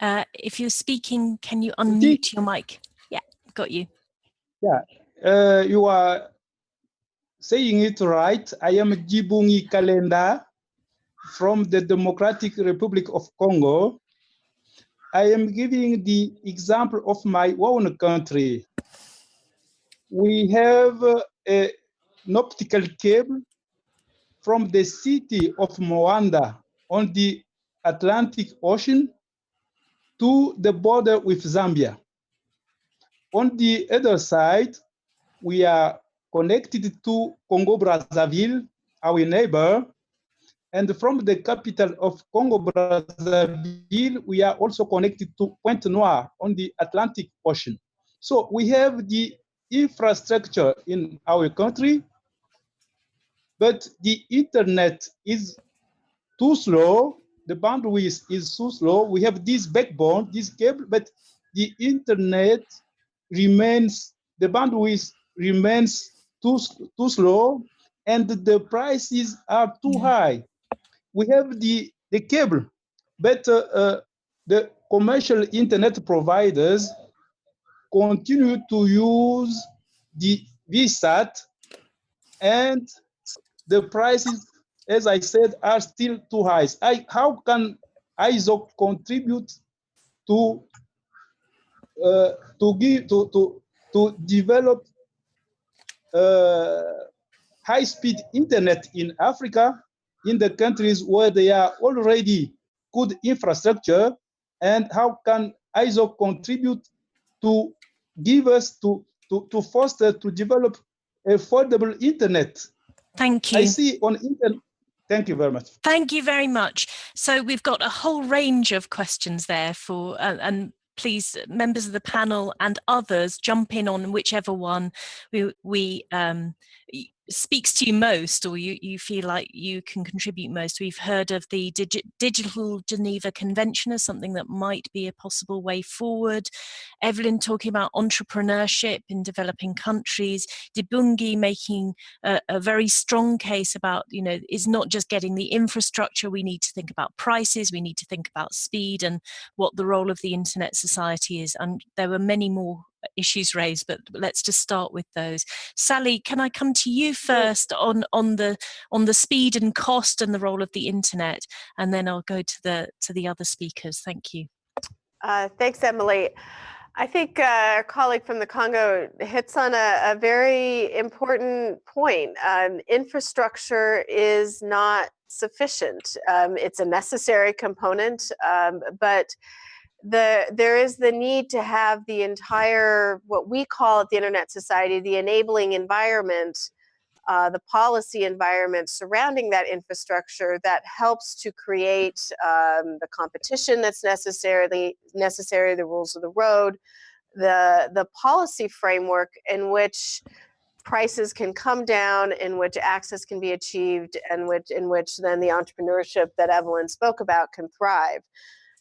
Speaker 3: If you're speaking, can you unmute your mic? Yeah, got you.
Speaker 9: Yeah, you are saying it right. I am Dibungi Kalenda from the Democratic Republic of Congo. I am giving the example of my own country. we have an optical cable from the city of Moanda on the Atlantic Ocean to the border with Zambia. On the other side, we are connected to Congo Brazzaville, our neighbor, and from the capital of Congo Brazzaville, we are also connected to Pointe Noire on the Atlantic Ocean. So we have the infrastructure in our country, but the internet is too slow. The bandwidth is too slow. We have this backbone, this cable, but the internet remains, the bandwidth remains too slow, and the prices are too high. We have the cable, but the commercial internet providers continue to use the VSAT, and the prices, as I said, are still too high. How can ISOC contribute to develop high-speed internet in Africa, in the countries where they are already good infrastructure, and how can ISOC contribute to give us to foster, to develop affordable internet?
Speaker 3: Thank you.
Speaker 9: I see on internet. Thank you very much.
Speaker 3: Thank you very much. So we've got a whole range of questions there for, and please, members of the panel and others, jump in on whichever one speaks to you most, or you feel like you can contribute most. We've heard of the Digital Geneva Convention as something that might be a possible way forward. Evelyn talking about entrepreneurship in developing countries. Dibungi making a very strong case about, it's not just getting the infrastructure, we need to think about prices, we need to think about speed and what the role of the internet society is. And there were many more issues raised, but let's just start with those. Sally, can I come to you first on the speed and cost and the role of the internet, and then I'll go to the other speakers. Thank you.
Speaker 10: Thanks, Emily. I think our colleague from the Congo hits on a very important point. Infrastructure is not sufficient. It's a necessary component, but there is the need to have the entire, what we call at the Internet Society, the enabling environment, the policy environment surrounding that infrastructure that helps to create the competition that's necessary, the rules of the road, the policy framework in which prices can come down, in which access can be achieved, and in which then the entrepreneurship that Evelyn spoke about can thrive.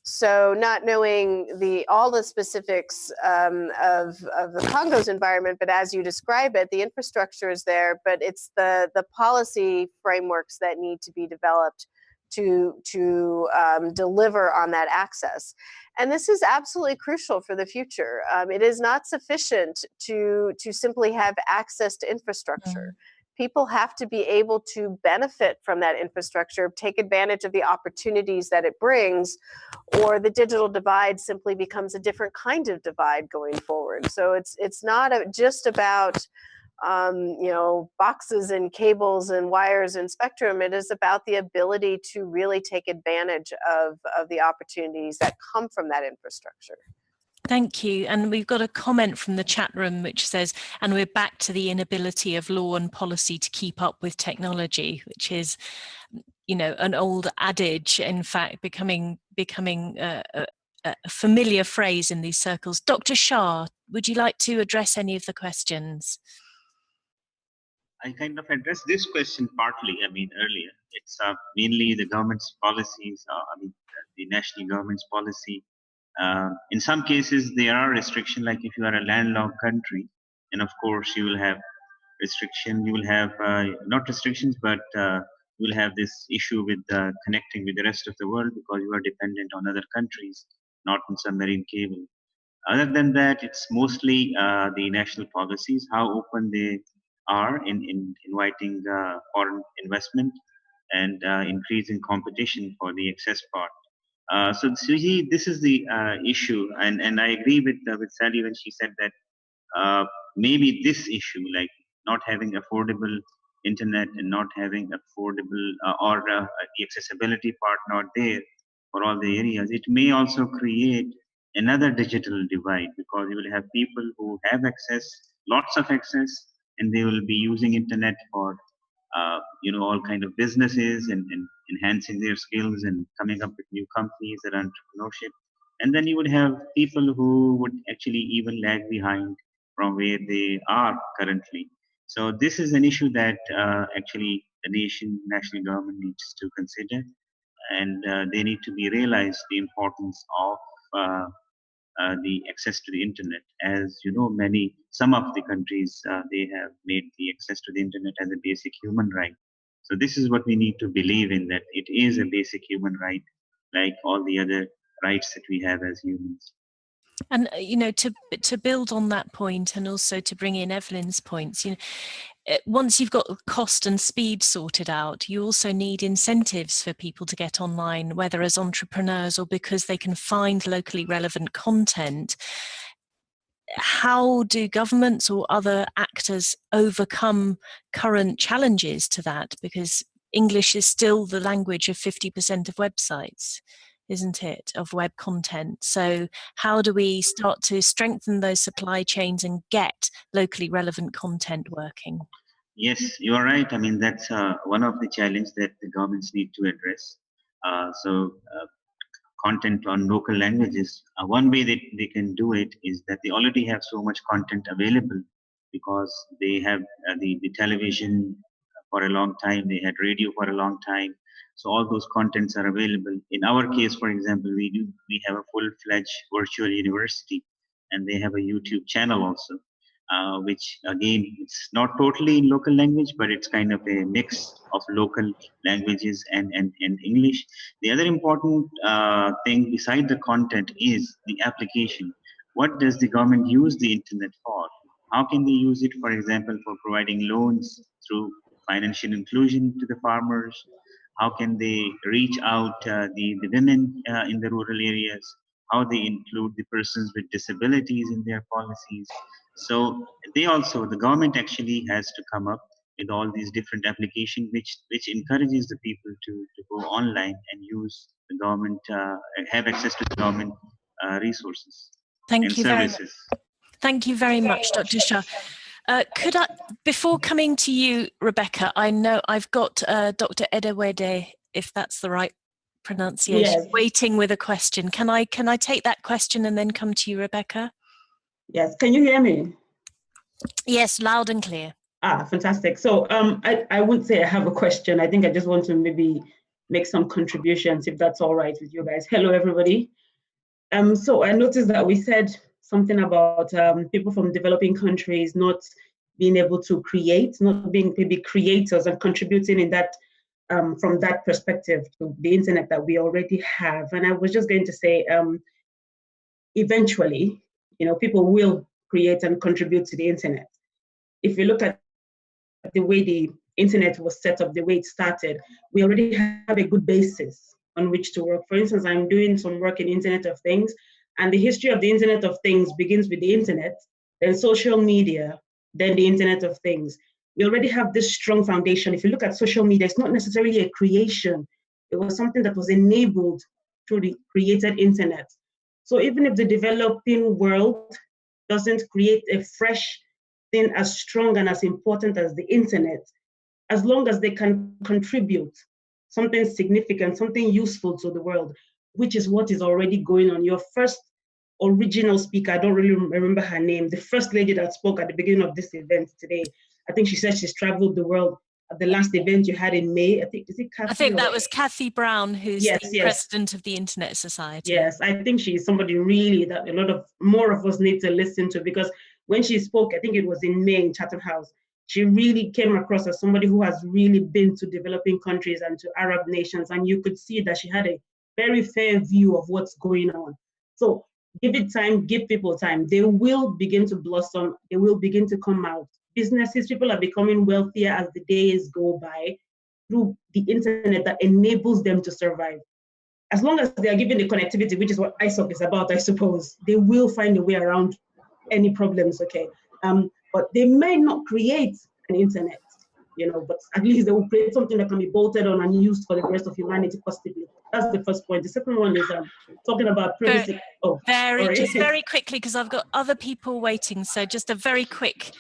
Speaker 10: So not knowing all the specifics of the Congo's environment, but as you describe it, the infrastructure is there, but it's the policy frameworks that need to be developed to deliver on that access. And this is absolutely crucial for the future. It is not sufficient to simply have access to infrastructure. People have to be able to benefit from that infrastructure, take advantage of the opportunities that it brings, or the digital divide simply becomes a different kind of divide going forward. So it's not just about boxes and cables and wires and spectrum. It is about the ability to really take advantage of the opportunities that come from that infrastructure.
Speaker 3: Thank you. And we've got a comment from the chat room which says, and we're back to the inability of law and policy to keep up with technology, which is, an old adage, in fact, becoming a familiar phrase in these circles. Dr. Shah, would you like to address any of the questions?
Speaker 5: I kind of addressed this question partly, earlier. It's mainly the government's policies, the national government's policy. In some cases, there are restrictions, like if you are a landlocked country, and of course you will have restriction, you will have, not restrictions, but you will have this issue with connecting with the rest of the world because you are dependent on other countries, not on submarine cable. Other than that, it's mostly the national policies, how open they are in inviting foreign investment and increasing competition for the access part. So this is the issue, and I agree with Sally when she said that maybe this issue, like not having affordable internet and not having affordable or the accessibility part not there for all the areas, it may also create another digital divide, because you will have people who have access, lots of access, and they will be using internet for all kind of businesses and enhancing their skills and coming up with new companies and entrepreneurship. And then you would have people who would actually even lag behind from where they are currently. So this is an issue that actually the national government needs to consider, and they need to be realized the importance of the access to the internet. As you know, some of the countries, they have made the access to the internet as a basic human right. So this is what we need to believe in, that it is a basic human right, like all the other rights that we have as humans.
Speaker 3: And to build on that point, and also to bring in Evelyn's points, once you've got cost and speed sorted out, you also need incentives for people to get online, whether as entrepreneurs or because they can find locally relevant content. How do governments or other actors overcome current challenges to that? Because English is still the language of 50% of websites, isn't it, of web content? So how do we start to strengthen those supply chains and get locally relevant content working?
Speaker 5: Yes, you are right. I mean, that's one of the challenges that the governments need to address. Content on local languages. One way that they can do it is that they already have so much content available, because they have the television for a long time, they had radio for a long time. So all those contents are available. In our case, for example, we have a full-fledged virtual university, and they have a YouTube channel also, which again, it's not totally in local language, but it's kind of a mix of local languages and English. The other important thing beside the content is the application. What does the government use the internet for? How can they use it, for example, for providing loans through financial inclusion to the farmers? How can they reach out the women in the rural areas? How they include the persons with disabilities in their policies? So the government actually has to come up with all these different applications, which encourages the people to go online and use the government, have access to the government resources and services.
Speaker 3: Thank you very much, Dr. Shah. Could I, before coming to you, Rebecca, I know I've got Dr. Edewede, if that's the right pronunciation, yes, waiting with a question. Can I take that question and then come to you, Rebecca?
Speaker 11: Yes, can you hear me?
Speaker 3: Yes, loud and clear.
Speaker 11: Fantastic. So I wouldn't say I have a question. I think I just want to maybe make some contributions, if that's all right with you guys. Hello, everybody. So I noticed that we said something about people from developing countries not being able to create, not being maybe creators and contributing in that from that perspective to the internet that we already have. And I was just going to say, eventually, people will create and contribute to the internet. If you look at the way the internet was set up, the way it started, we already have a good basis on which to work. For instance, I'm doing some work in Internet of Things, and the history of the Internet of Things begins with the internet, then social media, then the Internet of Things. We already have this strong foundation. If you look at social media, it's not necessarily a creation. It was something that was enabled through the created internet. So even if the developing world doesn't create a fresh thing as strong and as important as the internet, as long as they can contribute something significant, something useful to the world, which is what is already going on. Your first original speaker, I don't really remember her name, the first lady that spoke at the beginning of this event today, I think she said she's traveled the world at the last event you had in May. I think, is it Kathy?
Speaker 3: I think that was Kathy Brown, who's the president of the Internet Society.
Speaker 11: Yes, I think she's somebody really that a lot of more of us need to listen to, because when she spoke, I think it was in May in Chatham House, she really came across as somebody who has really been to developing countries and to Arab nations, and you could see that she had a very fair view of what's going on. So give it time, give people time. They will begin to blossom. They will begin to come out. Businesses, people are becoming wealthier as the days go by through the internet that enables them to survive. As long as they are given the connectivity, which is what ISOC is about, I suppose, they will find a way around any problems, okay? But they may not create an internet, but at least they will create something that can be bolted on and used for the rest of humanity possibly. That's the first point. The second one is talking about privacy.
Speaker 3: Just very quickly, because I've got other people waiting. So just a very quick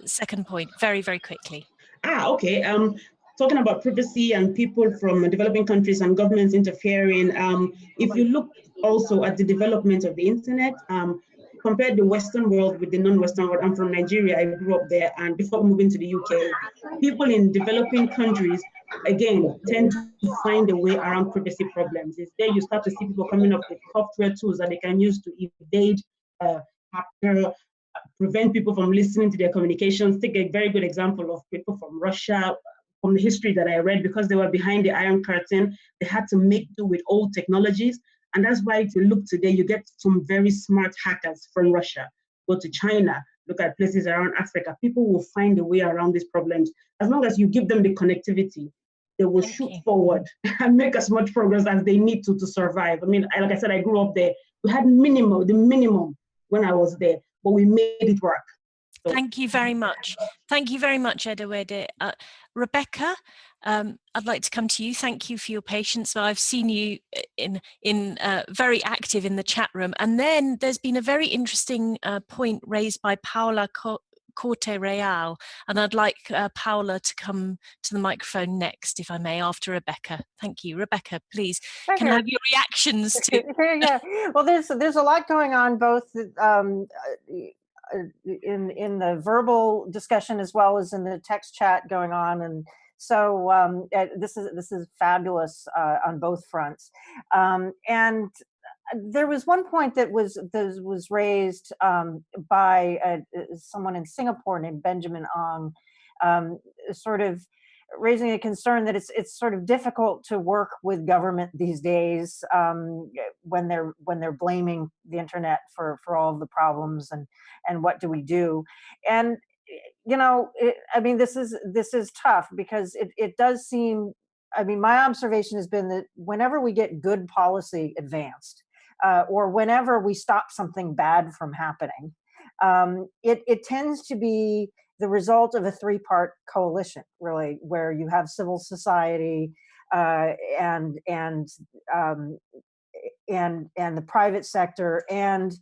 Speaker 3: second point, very, very quickly.
Speaker 11: Okay. Talking about privacy and people from developing countries and governments interfering. If you look also at the development of the internet, compare the Western world with the non-Western world. I'm from Nigeria, I grew up there, and before moving to the UK, people in developing countries, again, tend to find a way around privacy problems. It's there you start to see people coming up with software tools that they can use to evade, prevent people from listening to their communications. Take a very good example of people from Russia, from the history that I read, because they were behind the Iron Curtain, they had to make do with old technologies. And that's why if you look today, you get some very smart hackers from Russia. Go to China, look at places around Africa. People will find a way around these problems. As long as you give them the connectivity, they will shoot forward and make as much progress as they need to survive. I mean, like I said, I grew up there. We had the minimum when I was there, but we made it work. So.
Speaker 3: Thank you very much. Thank you very much, Edewede. Rebecca, I'd like to come to you. Thank you for your patience. I've seen you in very active in the chat room. And then there's been a very interesting point raised by Paula Corte Real. And I'd like Paula to come to the microphone next, if I may, after Rebecca. Thank you. Rebecca, please, can I have your reactions to...
Speaker 4: Yeah. Well, there's a lot going on, both in the verbal discussion as well as in the text chat going on, and so this is fabulous on both fronts. And there was one point that was raised by someone in Singapore named Benjamin Ong, sort of raising a concern that it's sort of difficult to work with government these days when they're blaming the internet for all of the problems, and what do we do? And I mean, this is tough, because it does seem, I mean, my observation has been that whenever we get good policy advanced, or whenever we stop something bad from happening, it tends to be the result of a three-part coalition, really, where you have civil society and the private sector, and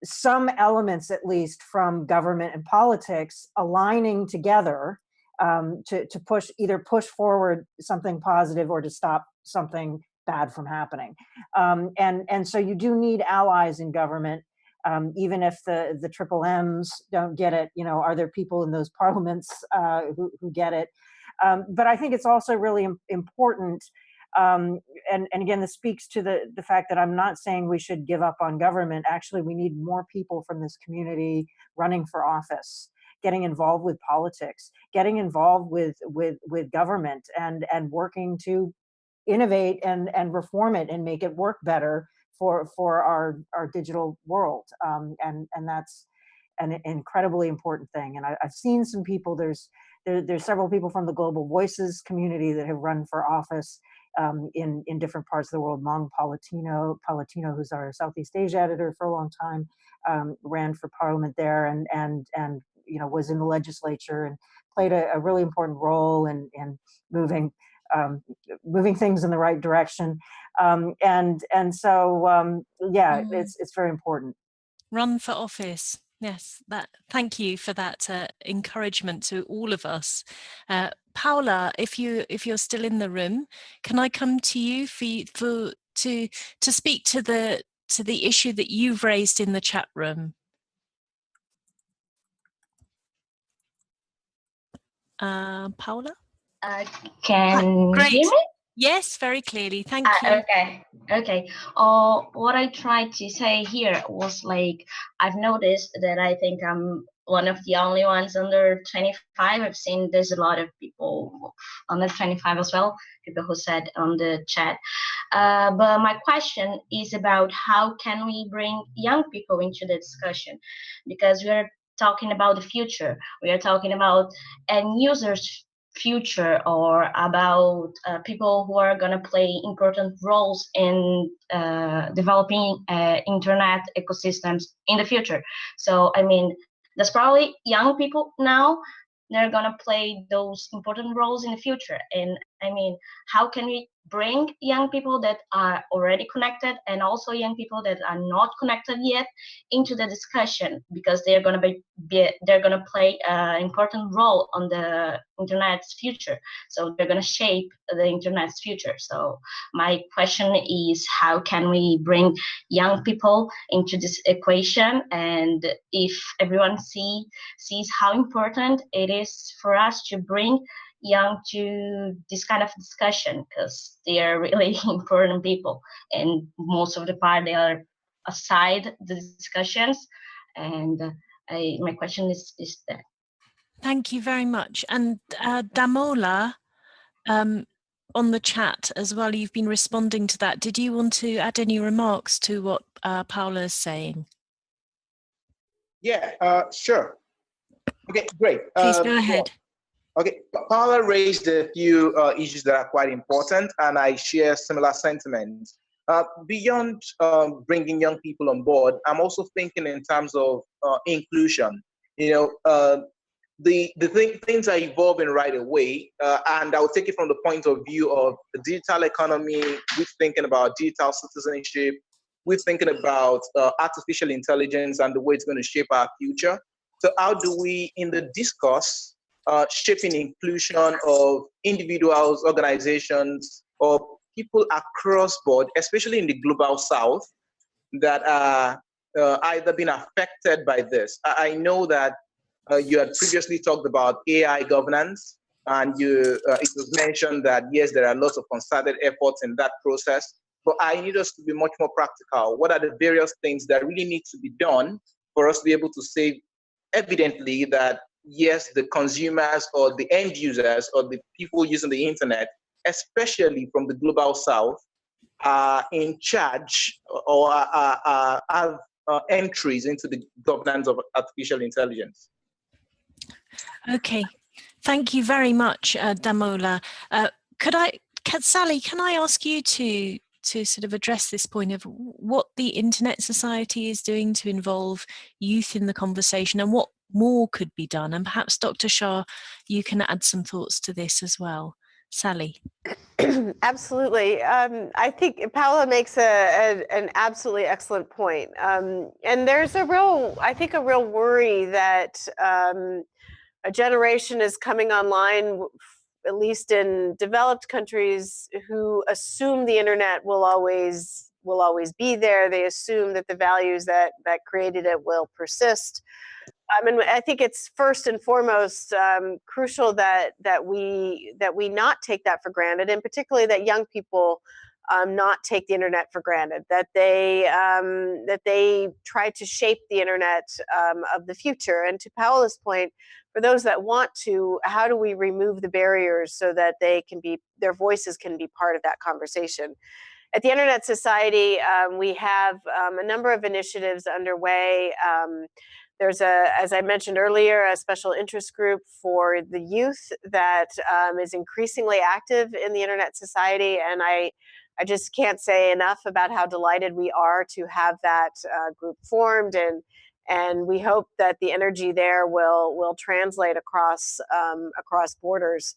Speaker 4: some elements, at least, from government and politics aligning together to push forward something positive or to stop something bad from happening. And so you do need allies in government. Even if the triple M's don't get it, are there people in those parliaments who get it? But I think it's also really important. And again, this speaks to the fact that I'm not saying we should give up on government. Actually, we need more people from this community running for office, getting involved with politics, getting involved with government, and working to innovate and reform it and make it work better for our digital world. And that's an incredibly important thing. And I've seen some people, there's several people from the Global Voices community that have run for office in different parts of the world. Mong Palatino, who's our Southeast Asia editor for a long time, ran for parliament there, and was in the legislature and played a really important role in moving things in the right direction. And so it's very important.
Speaker 3: Run for office. Yes, thank you for that encouragement to all of us. Paula, if you're still in the room, can I come to you to speak to the issue that you've raised in the chat room? Paula?
Speaker 12: Can you hear me?
Speaker 3: Yes, very clearly. Thank you.
Speaker 12: Okay. What I tried to say here was, like, I've noticed that I think I'm one of the only ones under 25. I've seen there's a lot of people under 25 as well, people who said on the chat. But my question is about how can we bring young people into the discussion? Because we're talking about the future. We are talking about end users' future, or about people who are going to play important roles in developing internet ecosystems in the future. So, I mean, That's probably young people now. They're gonna play those important roles in the future. And I mean, how can we bring young people that are already connected and also young people that are not connected yet into the discussion, because they're gonna they're gonna play an important role on the internet's future. So they're gonna shape the internet's future. So my question is, how can we bring young people into this equation? And if everyone sees how important it is for us to bring young to this kind of discussion, because they are really important people, and most of the part they are aside the discussions. And my question is that.
Speaker 3: Thank you very much. And Damola, on the chat as well, you've been responding to that. Did you want to add any remarks to what Paula is saying?
Speaker 13: Yeah, sure. Okay, great.
Speaker 3: Please go ahead.
Speaker 13: Okay, Paula raised a few issues that are quite important, and I share similar sentiments. Beyond bringing young people on board, I'm also thinking in terms of inclusion. You know, things are evolving right away, and I'll take it from the point of view of the digital economy. We're thinking about digital citizenship. We're thinking about artificial intelligence and the way it's going to shape our future. So how do we, in the discourse, shaping inclusion of individuals, organizations, or people across board, especially in the global south, that are either been affected by this? I know that you had previously talked about AI governance, and it was mentioned that, yes, there are lots of concerted efforts in that process, but I need us to be much more practical. What are the various things that really need to be done for us to be able to say evidently that, yes, the consumers or the end users or the people using the internet, especially from the global south, are in charge or have entries into the governance of artificial intelligence?
Speaker 3: Okay, thank you very much, Damola. Sally, can I ask you to sort of address this point of what the Internet Society is doing to involve youth in the conversation, and what more could be done? And perhaps Dr. Shah, you can add some thoughts to this as well. Sally.
Speaker 10: Absolutely. I think Paula makes an absolutely excellent point. And there's a real worry that a generation is coming online, at least in developed countries, who assume the internet will always be there. They assume that the values that created it will persist. And I think it's first and foremost crucial that we not take that for granted, and particularly that young people not take the internet for granted. That they try to shape the internet of the future. And to Paola's point, for those that want to, how do we remove the barriers so that their voices can be part of that conversation? At the Internet Society, we have a number of initiatives underway. There's as I mentioned earlier, a special interest group for the youth that is increasingly active in the Internet Society, and I just can't say enough about how delighted we are to have that group formed, and we hope that the energy there will translate across borders.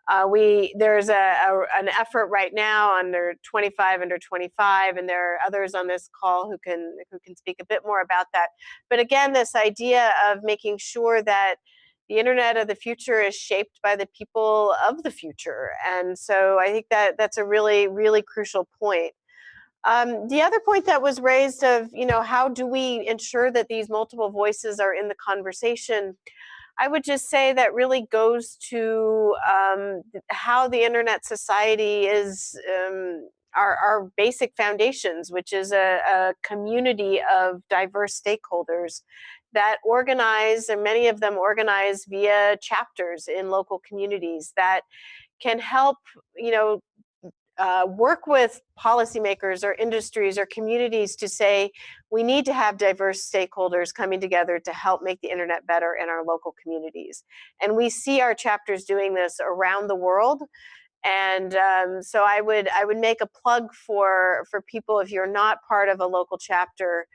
Speaker 10: There's an effort right now under 25, and there are others on this call who can speak a bit more about that. But again, this idea of making sure that the internet of the future is shaped by the people of the future. And so I think that's a really, really crucial point. The other point that was raised of, how do we ensure that these multiple voices are in the conversation? I would just say that really goes to how the Internet Society is our basic foundations, which is a community of diverse stakeholders that organize, and many of them organize via chapters in local communities that can help, work with policymakers or industries or communities to say, we need to have diverse stakeholders coming together to help make the internet better in our local communities. And we see our chapters doing this around the world. And so I would make a plug for people, if you're not part of a local chapter,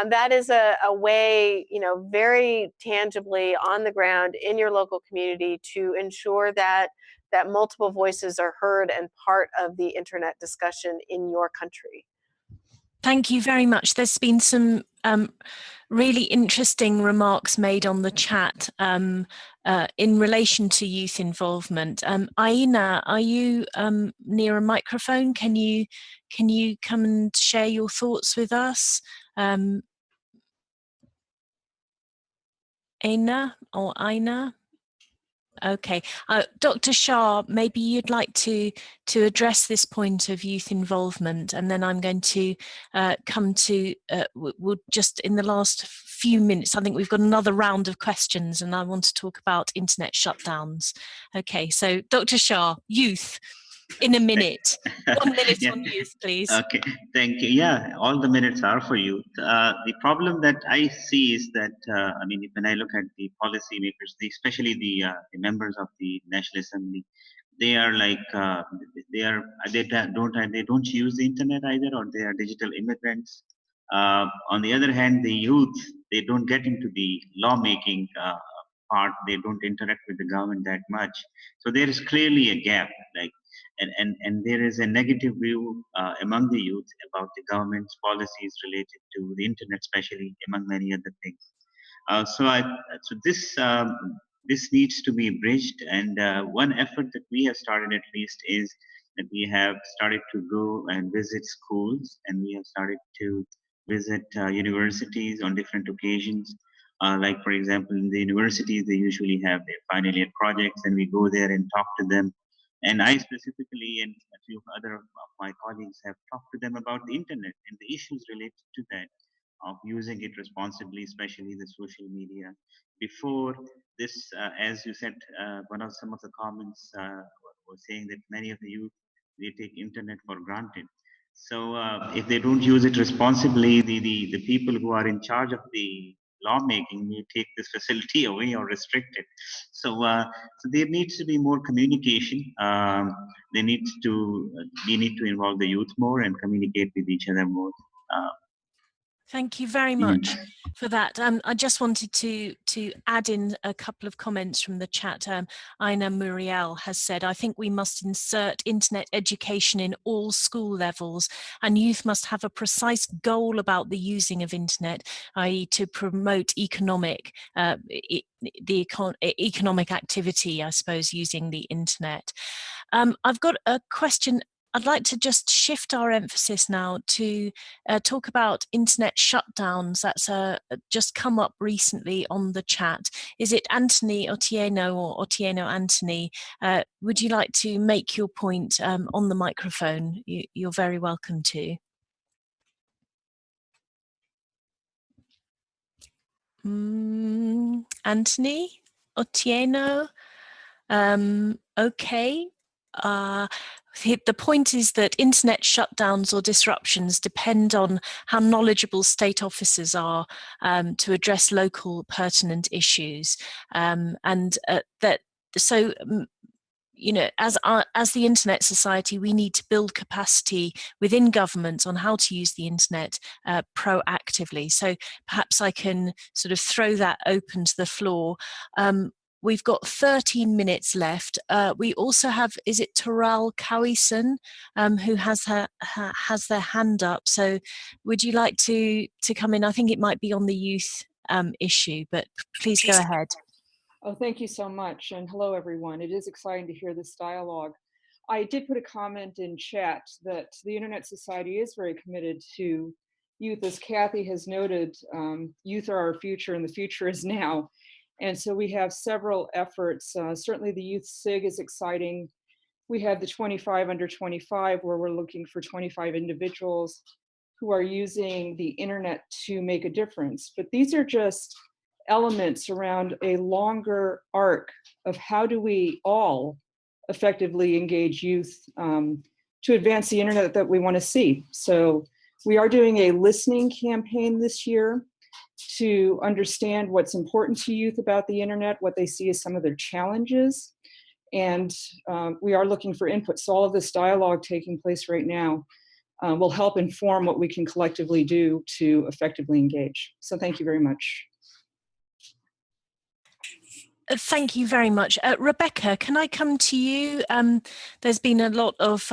Speaker 10: That is a way, very tangibly on the ground in your local community to ensure that multiple voices are heard and part of the internet discussion in your country.
Speaker 3: Thank you very much. There's been some really interesting remarks made on the chat in relation to youth involvement. Aina, are you near a microphone? Can you come and share your thoughts with us? Aina or Aina? Okay, Dr. Shah, maybe you'd like to address this point of youth involvement, and then I'm going to come to, we'll just in the last few minutes, I think we've got another round of questions, and I want to talk about internet shutdowns. Okay, so Dr. Shah, youth, in a minute. 1 minute
Speaker 5: Yeah.
Speaker 3: on youth, please.
Speaker 5: Okay, thank you. Yeah, all the minutes are for you. The problem that I see is that, I mean, when I look at the policymakers, especially the members of the National Assembly, they are like, they don't use the internet either, or they are digital immigrants. On the other hand, the youth, they don't get into the lawmaking part. They don't interact with the government that much. So there is clearly a gap, like, and there is a negative view among the youth about the government's policies related to the internet, especially, among many other things. So this needs to be bridged, and one effort that we have started, at least, is that we have started to go and visit schools, and we have started to visit universities on different occasions. Like, for example, in the universities, they usually have their final year projects, and we go there and talk to them. And I specifically, and a few other of my colleagues, have talked to them about the internet and the issues related to that, of using it responsibly, especially the social media. Before this, as you said, some of the comments were saying that many of the youth, they take internet for granted. So if they don't use it responsibly, the people who are in charge of the lawmaking may take this facility away or restrict it. So there needs to be more communication. We need to involve the youth more and communicate with each other more.
Speaker 3: Thank you very much for that. I just wanted to add in a couple of comments from the chat. Aina Muriel has said, I think we must insert internet education in all school levels, and youth must have a precise goal about the using of internet, i.e. to promote economic economic activity, I suppose, using the internet. I've got a question. I'd like to just shift our emphasis now to talk about internet shutdowns. That's just come up recently on the chat. Is it Anthony Otieno or Otieno Anthony? Would you like to make your point on the microphone? You're very welcome to. Anthony Otieno? Okay. The point is that internet shutdowns or disruptions depend on how knowledgeable state officers are to address local pertinent issues, you know, as the Internet Society, we need to build capacity within governments on how to use the internet proactively. So perhaps I can sort of throw that open to the floor. We've got 13 minutes left. We also have, is it Taral Kawison, who has their hand up. So would you like to come in? I think it might be on the youth issue, but please go ahead.
Speaker 14: Oh, thank you so much. And hello, everyone. It is exciting to hear this dialogue. I did put a comment in chat that the Internet Society is very committed to youth. As Kathy has noted, youth are our future and the future is now. And so we have several efforts. Certainly the Youth SIG is exciting. We have the 25 under 25, where we're looking for 25 individuals who are using the internet to make a difference. But these are just elements around a longer arc of how do we all effectively engage youth to advance the internet that we want to see. So we are doing a listening campaign this year to understand what's important to youth about the internet, what they see as some of their challenges. And we are looking for input. So all of this dialogue taking place right now will help inform what we can collectively do to effectively engage. So thank you very much.
Speaker 3: Thank you very much. Rebecca, can I come to you? There's been a lot of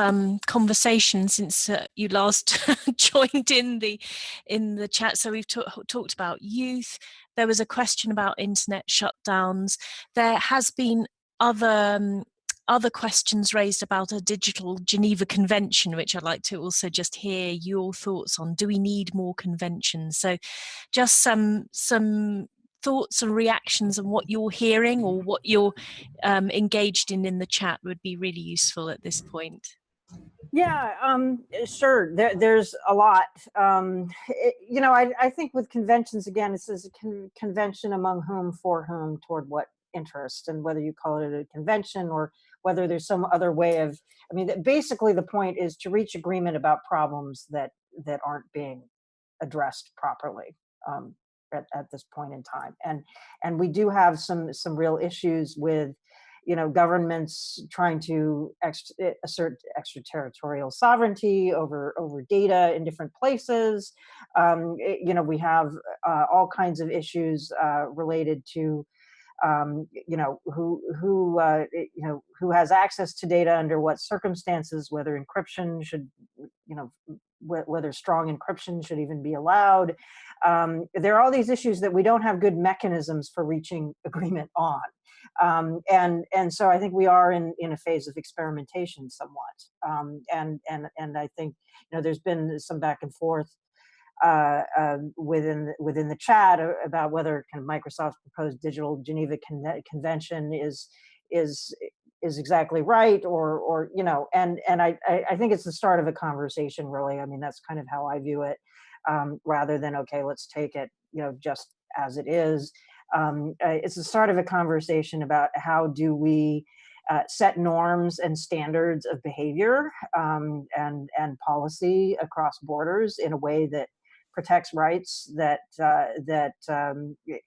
Speaker 3: conversation since you last joined in the chat. So we've talked about youth. There was a question about internet shutdowns. There has been other questions raised about a digital Geneva Convention, which I'd like to also just hear your thoughts on. Do we need more conventions? So just some thoughts and reactions on what you're hearing or what you're engaged in the chat would be really useful at this point.
Speaker 4: Yeah, sure. There's a lot. You know, I think with conventions, again, it says a convention among whom, for whom, toward what interest, and whether you call it a convention or whether there's some other way of, I mean, basically the point is to reach agreement about problems that aren't being addressed properly at this point in time. And we do have some real issues with, you know, governments trying to assert extraterritorial sovereignty over data in different places. You know, we have all kinds of issues related to, you know, who has access to data under what circumstances, whether encryption should, you know, whether strong encryption should even be allowed. There are all these issues that we don't have good mechanisms for reaching agreement on. And so I think we are in a phase of experimentation somewhat. And I think, you know, there's been some back and forth within the chat about whether kind of Microsoft's proposed digital Geneva Convention is exactly right, or you know, and I think it's the start of a conversation, really. I mean, that's kind of how I view it, rather than, okay, let's take it, you know, just as it is. It's the start of a conversation about how do we set norms and standards of behavior and policy across borders in a way that protects rights, that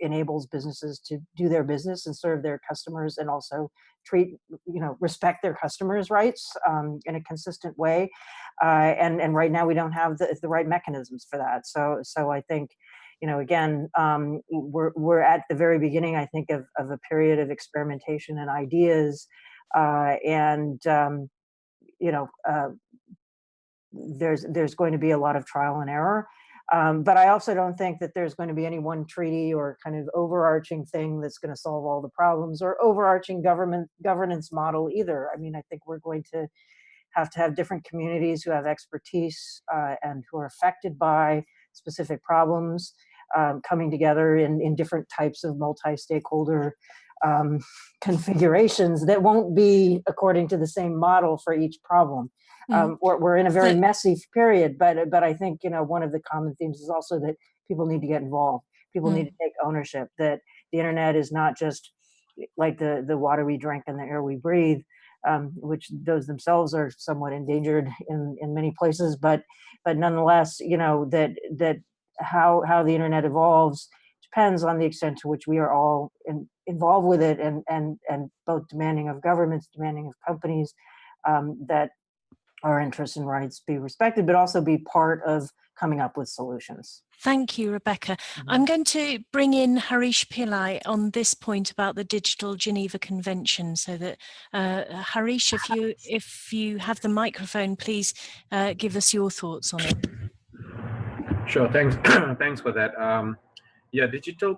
Speaker 4: enables businesses to do their business and serve their customers, and also respect their customers' rights in a consistent way. And right now we don't have the right mechanisms for that. So I think, you know, again, we're at the very beginning, I think, of a period of experimentation and ideas, you know, there's going to be a lot of trial and error. But I also don't think that there's going to be any one treaty or kind of overarching thing that's going to solve all the problems, or overarching governance model either. I mean, I think we're going to have different communities who have expertise and who are affected by specific problems coming together in different types of multi-stakeholder configurations that won't be according to the same model for each problem. We're in a very messy period, but I think, you know, one of the common themes is also that people need to get involved. People need to take ownership, that the internet is not just like the water we drink and the air we breathe, which those themselves are somewhat endangered in many places, but nonetheless, you know, that how the internet evolves depends on the extent to which we are all involved with it, and both demanding of governments, demanding of companies, that our interests and rights be respected, but also be part of coming up with solutions.
Speaker 3: Thank you, Rebecca. I'm going to bring in Harish Pillai on this point about the Digital Geneva Convention, so that Harish, if you have the microphone, please give us your thoughts on it.
Speaker 15: Sure, thanks. Thanks for that. Yeah, Digital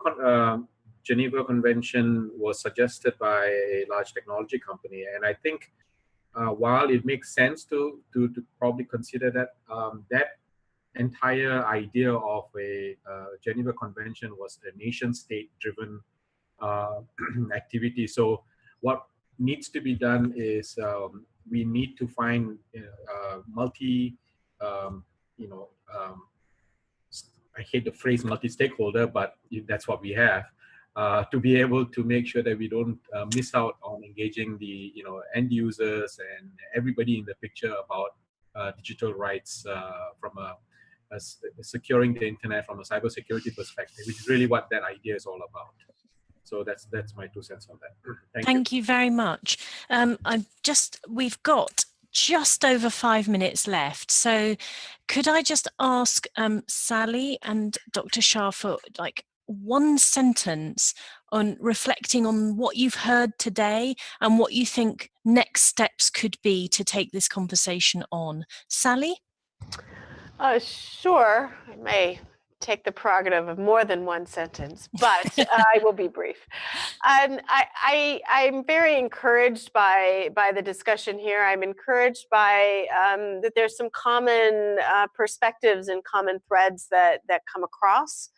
Speaker 15: Geneva Convention was suggested by a large technology company, and I think while it makes sense to probably consider that, that entire idea of a Geneva Convention was a nation-state driven activity. So what needs to be done is we need to find I hate the phrase multi-stakeholder, but that's what we have, to be able to make sure that we don't miss out on engaging the end users and everybody in the picture about digital rights from securing the internet from a cybersecurity perspective, which is really what that idea is all about. So that's my 2 cents on that.
Speaker 3: Thank you very much. We've got just over 5 minutes left. So could I just ask Sally and Dr. Shah for like one sentence on reflecting on what you've heard today and what you think next steps could be to take this conversation on. Sally?
Speaker 10: Sure, I may take the prerogative of more than one sentence, but I will be brief. I'm very encouraged by the discussion here. I'm encouraged by that there's some common perspectives and common threads that come across.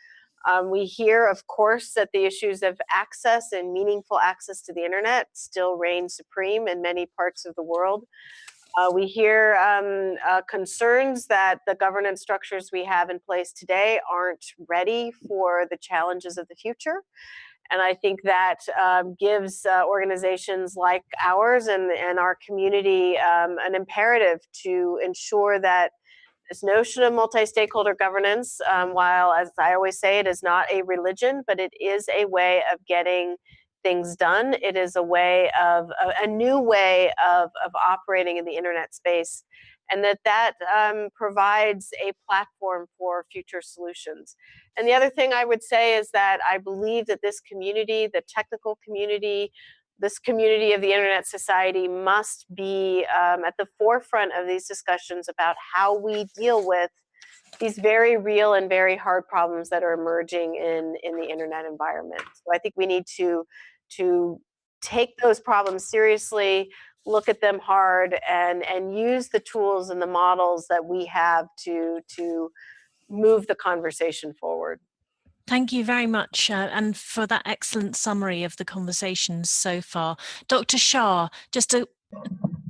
Speaker 10: We hear, of course, that the issues of access and meaningful access to the internet still reign supreme in many parts of the world. We hear concerns that the governance structures we have in place today aren't ready for the challenges of the future. And I think that gives organizations like ours and our community an imperative to ensure that this notion of multi-stakeholder governance, while, as I always say, it is not a religion, but it is a way of getting things done. It is a way of a new way of operating in the internet space, and that provides a platform for future solutions. And the other thing I would say is that I believe that this community, the technical community, this community of the Internet Society must be at the forefront of these discussions about how we deal with these very real and very hard problems that are emerging in the internet environment. So I think we need to take those problems seriously, look at them hard, and use the tools and the models that we have to move the conversation forward.
Speaker 3: Thank you very much, and for that excellent summary of the conversations so far. Dr. Shah, just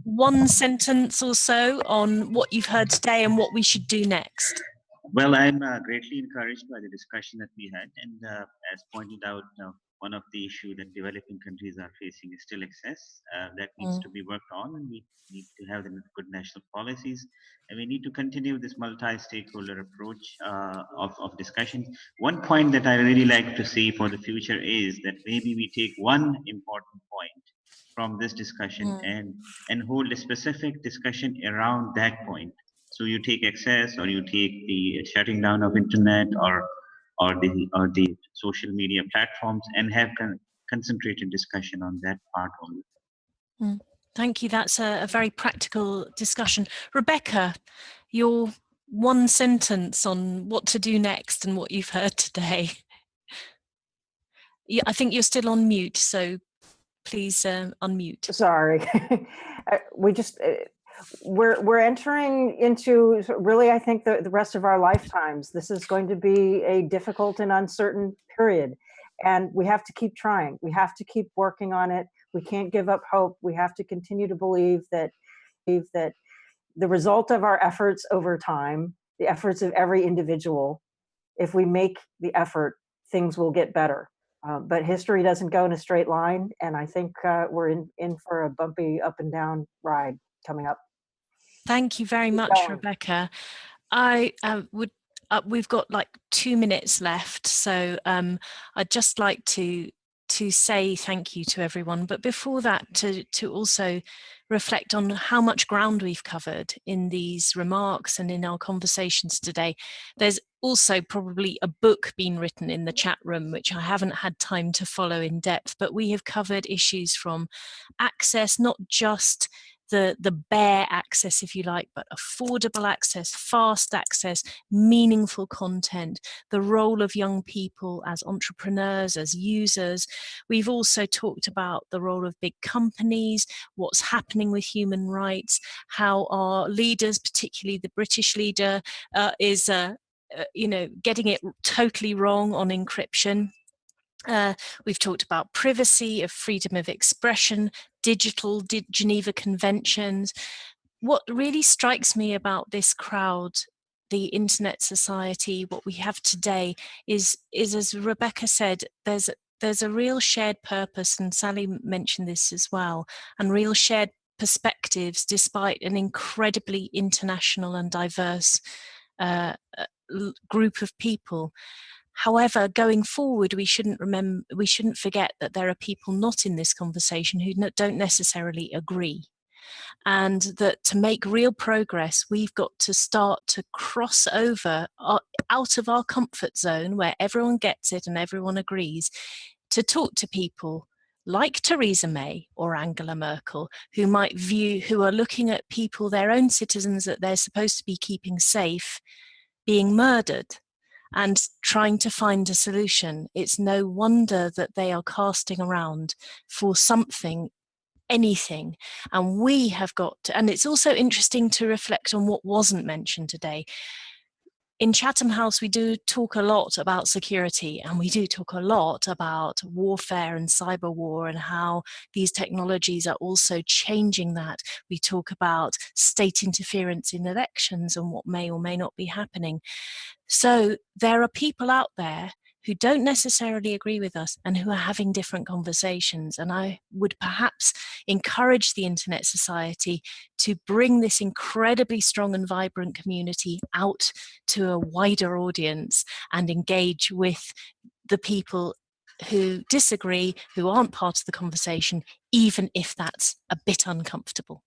Speaker 3: one sentence or so on what you've heard today and what we should do next.
Speaker 5: Well, I'm greatly encouraged by the discussion that we had, and as pointed out, one of the issues that developing countries are facing is still access. That needs to be worked on, and we need to have good national policies, and we need to continue this multi-stakeholder approach of discussion. One point that I really like to see for the future is that maybe we take one important point from this discussion and hold a specific discussion around that point. So you take access, or you take the shutting down of internet, or the social media platforms, and have concentrated discussion on that part only.
Speaker 3: Thank you. That's a very practical discussion. Rebecca, your one sentence on what to do next and what you've heard today. Yeah, I think you're still on mute, so please unmute.
Speaker 4: Sorry. We're entering into really, I think, the rest of our lifetimes. This is going to be a difficult and uncertain period, and we have to keep trying. We have to keep working on it. We can't give up hope. We have to continue to believe that the result of our efforts over time, the efforts of every individual, if we make the effort, things will get better. But history doesn't go in a straight line, and I think we're in for a bumpy up and down ride coming up.
Speaker 3: Thank you very much, Rebecca. We've got like 2 minutes left, so I'd just like to say thank you to everyone. But before that, to also reflect on how much ground we've covered in these remarks and in our conversations today. There's also probably a book being written in the chat room, which I haven't had time to follow in depth, but we have covered issues from access, not just the bare access, if you like, but affordable access, fast access, meaningful content, the role of young people as entrepreneurs, as users. We've also talked about the role of big companies, what's happening with human rights, how our leaders, particularly the British leader, is getting it totally wrong on encryption. We've talked about privacy, of freedom of expression, digital Geneva Conventions. What really strikes me about this crowd, the Internet Society, what we have today, is as Rebecca said, there's a real shared purpose, and Sally mentioned this as well, and real shared perspectives despite an incredibly international and diverse group of people. However, going forward, we shouldn't forget that there are people not in this conversation who don't necessarily agree. and that to make real progress, we've got to start to cross over out of our comfort zone where everyone gets it and everyone agrees, to talk to people like Theresa May or Angela Merkel, who are looking at people, their own citizens that they're supposed to be keeping safe, being murdered, and trying to find a solution. It's no wonder that they are casting around for something, anything. And we have got to, and it's also interesting to reflect on what wasn't mentioned today. In Chatham House, we do talk a lot about security, and we do talk a lot about warfare and cyber war and how these technologies are also changing that. We talk about state interference in elections and what may or may not be happening. So there are people out there who don't necessarily agree with us and who are having different conversations. And I would perhaps encourage the Internet Society to bring this incredibly strong and vibrant community out to a wider audience and engage with the people who disagree, who aren't part of the conversation, even if that's a bit uncomfortable.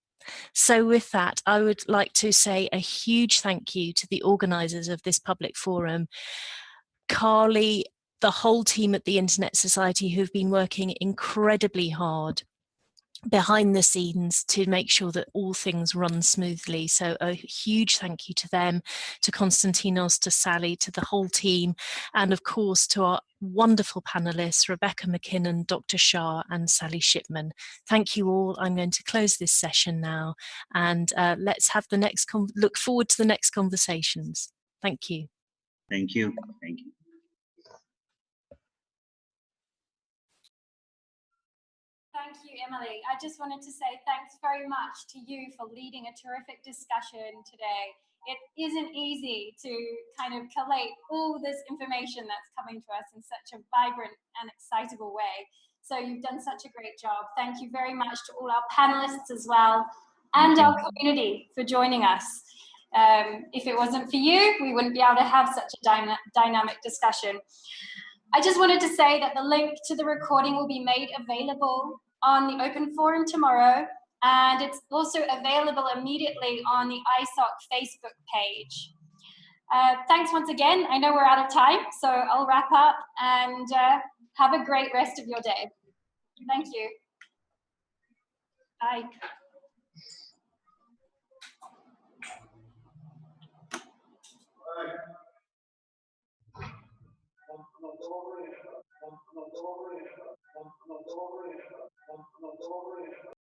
Speaker 3: So with that, I would like to say a huge thank you to the organisers of this public forum, Carly, the whole team at the Internet Society who've been working incredibly hard behind the scenes to make sure that all things run smoothly. So a huge thank you to them, to Konstantinos, to Sally, to the whole team, and of course to our wonderful panelists, Rebecca McKinnon, Dr. Shah and Sally Shipman. Thank you all. I'm going to close this session now, and let's have the next, look forward to the next conversations. Thank you.
Speaker 5: Thank you. Thank you.
Speaker 1: Thank you, Emily. I just wanted to say thanks very much to you for leading a terrific discussion today. It isn't easy to kind of collate all this information that's coming to us in such a vibrant and excitable way. So you've done such a great job. Thank you very much to all our panelists as well, and our community for joining us. If it wasn't for you, we wouldn't be able to have such a dynamic discussion. I just wanted to say that the link to the recording will be made available on the open forum tomorrow, and it's also available immediately on the ISOC Facebook page. Thanks once again. I know we're out of time, so I'll wrap up, and have a great rest of your day. Thank you. Bye.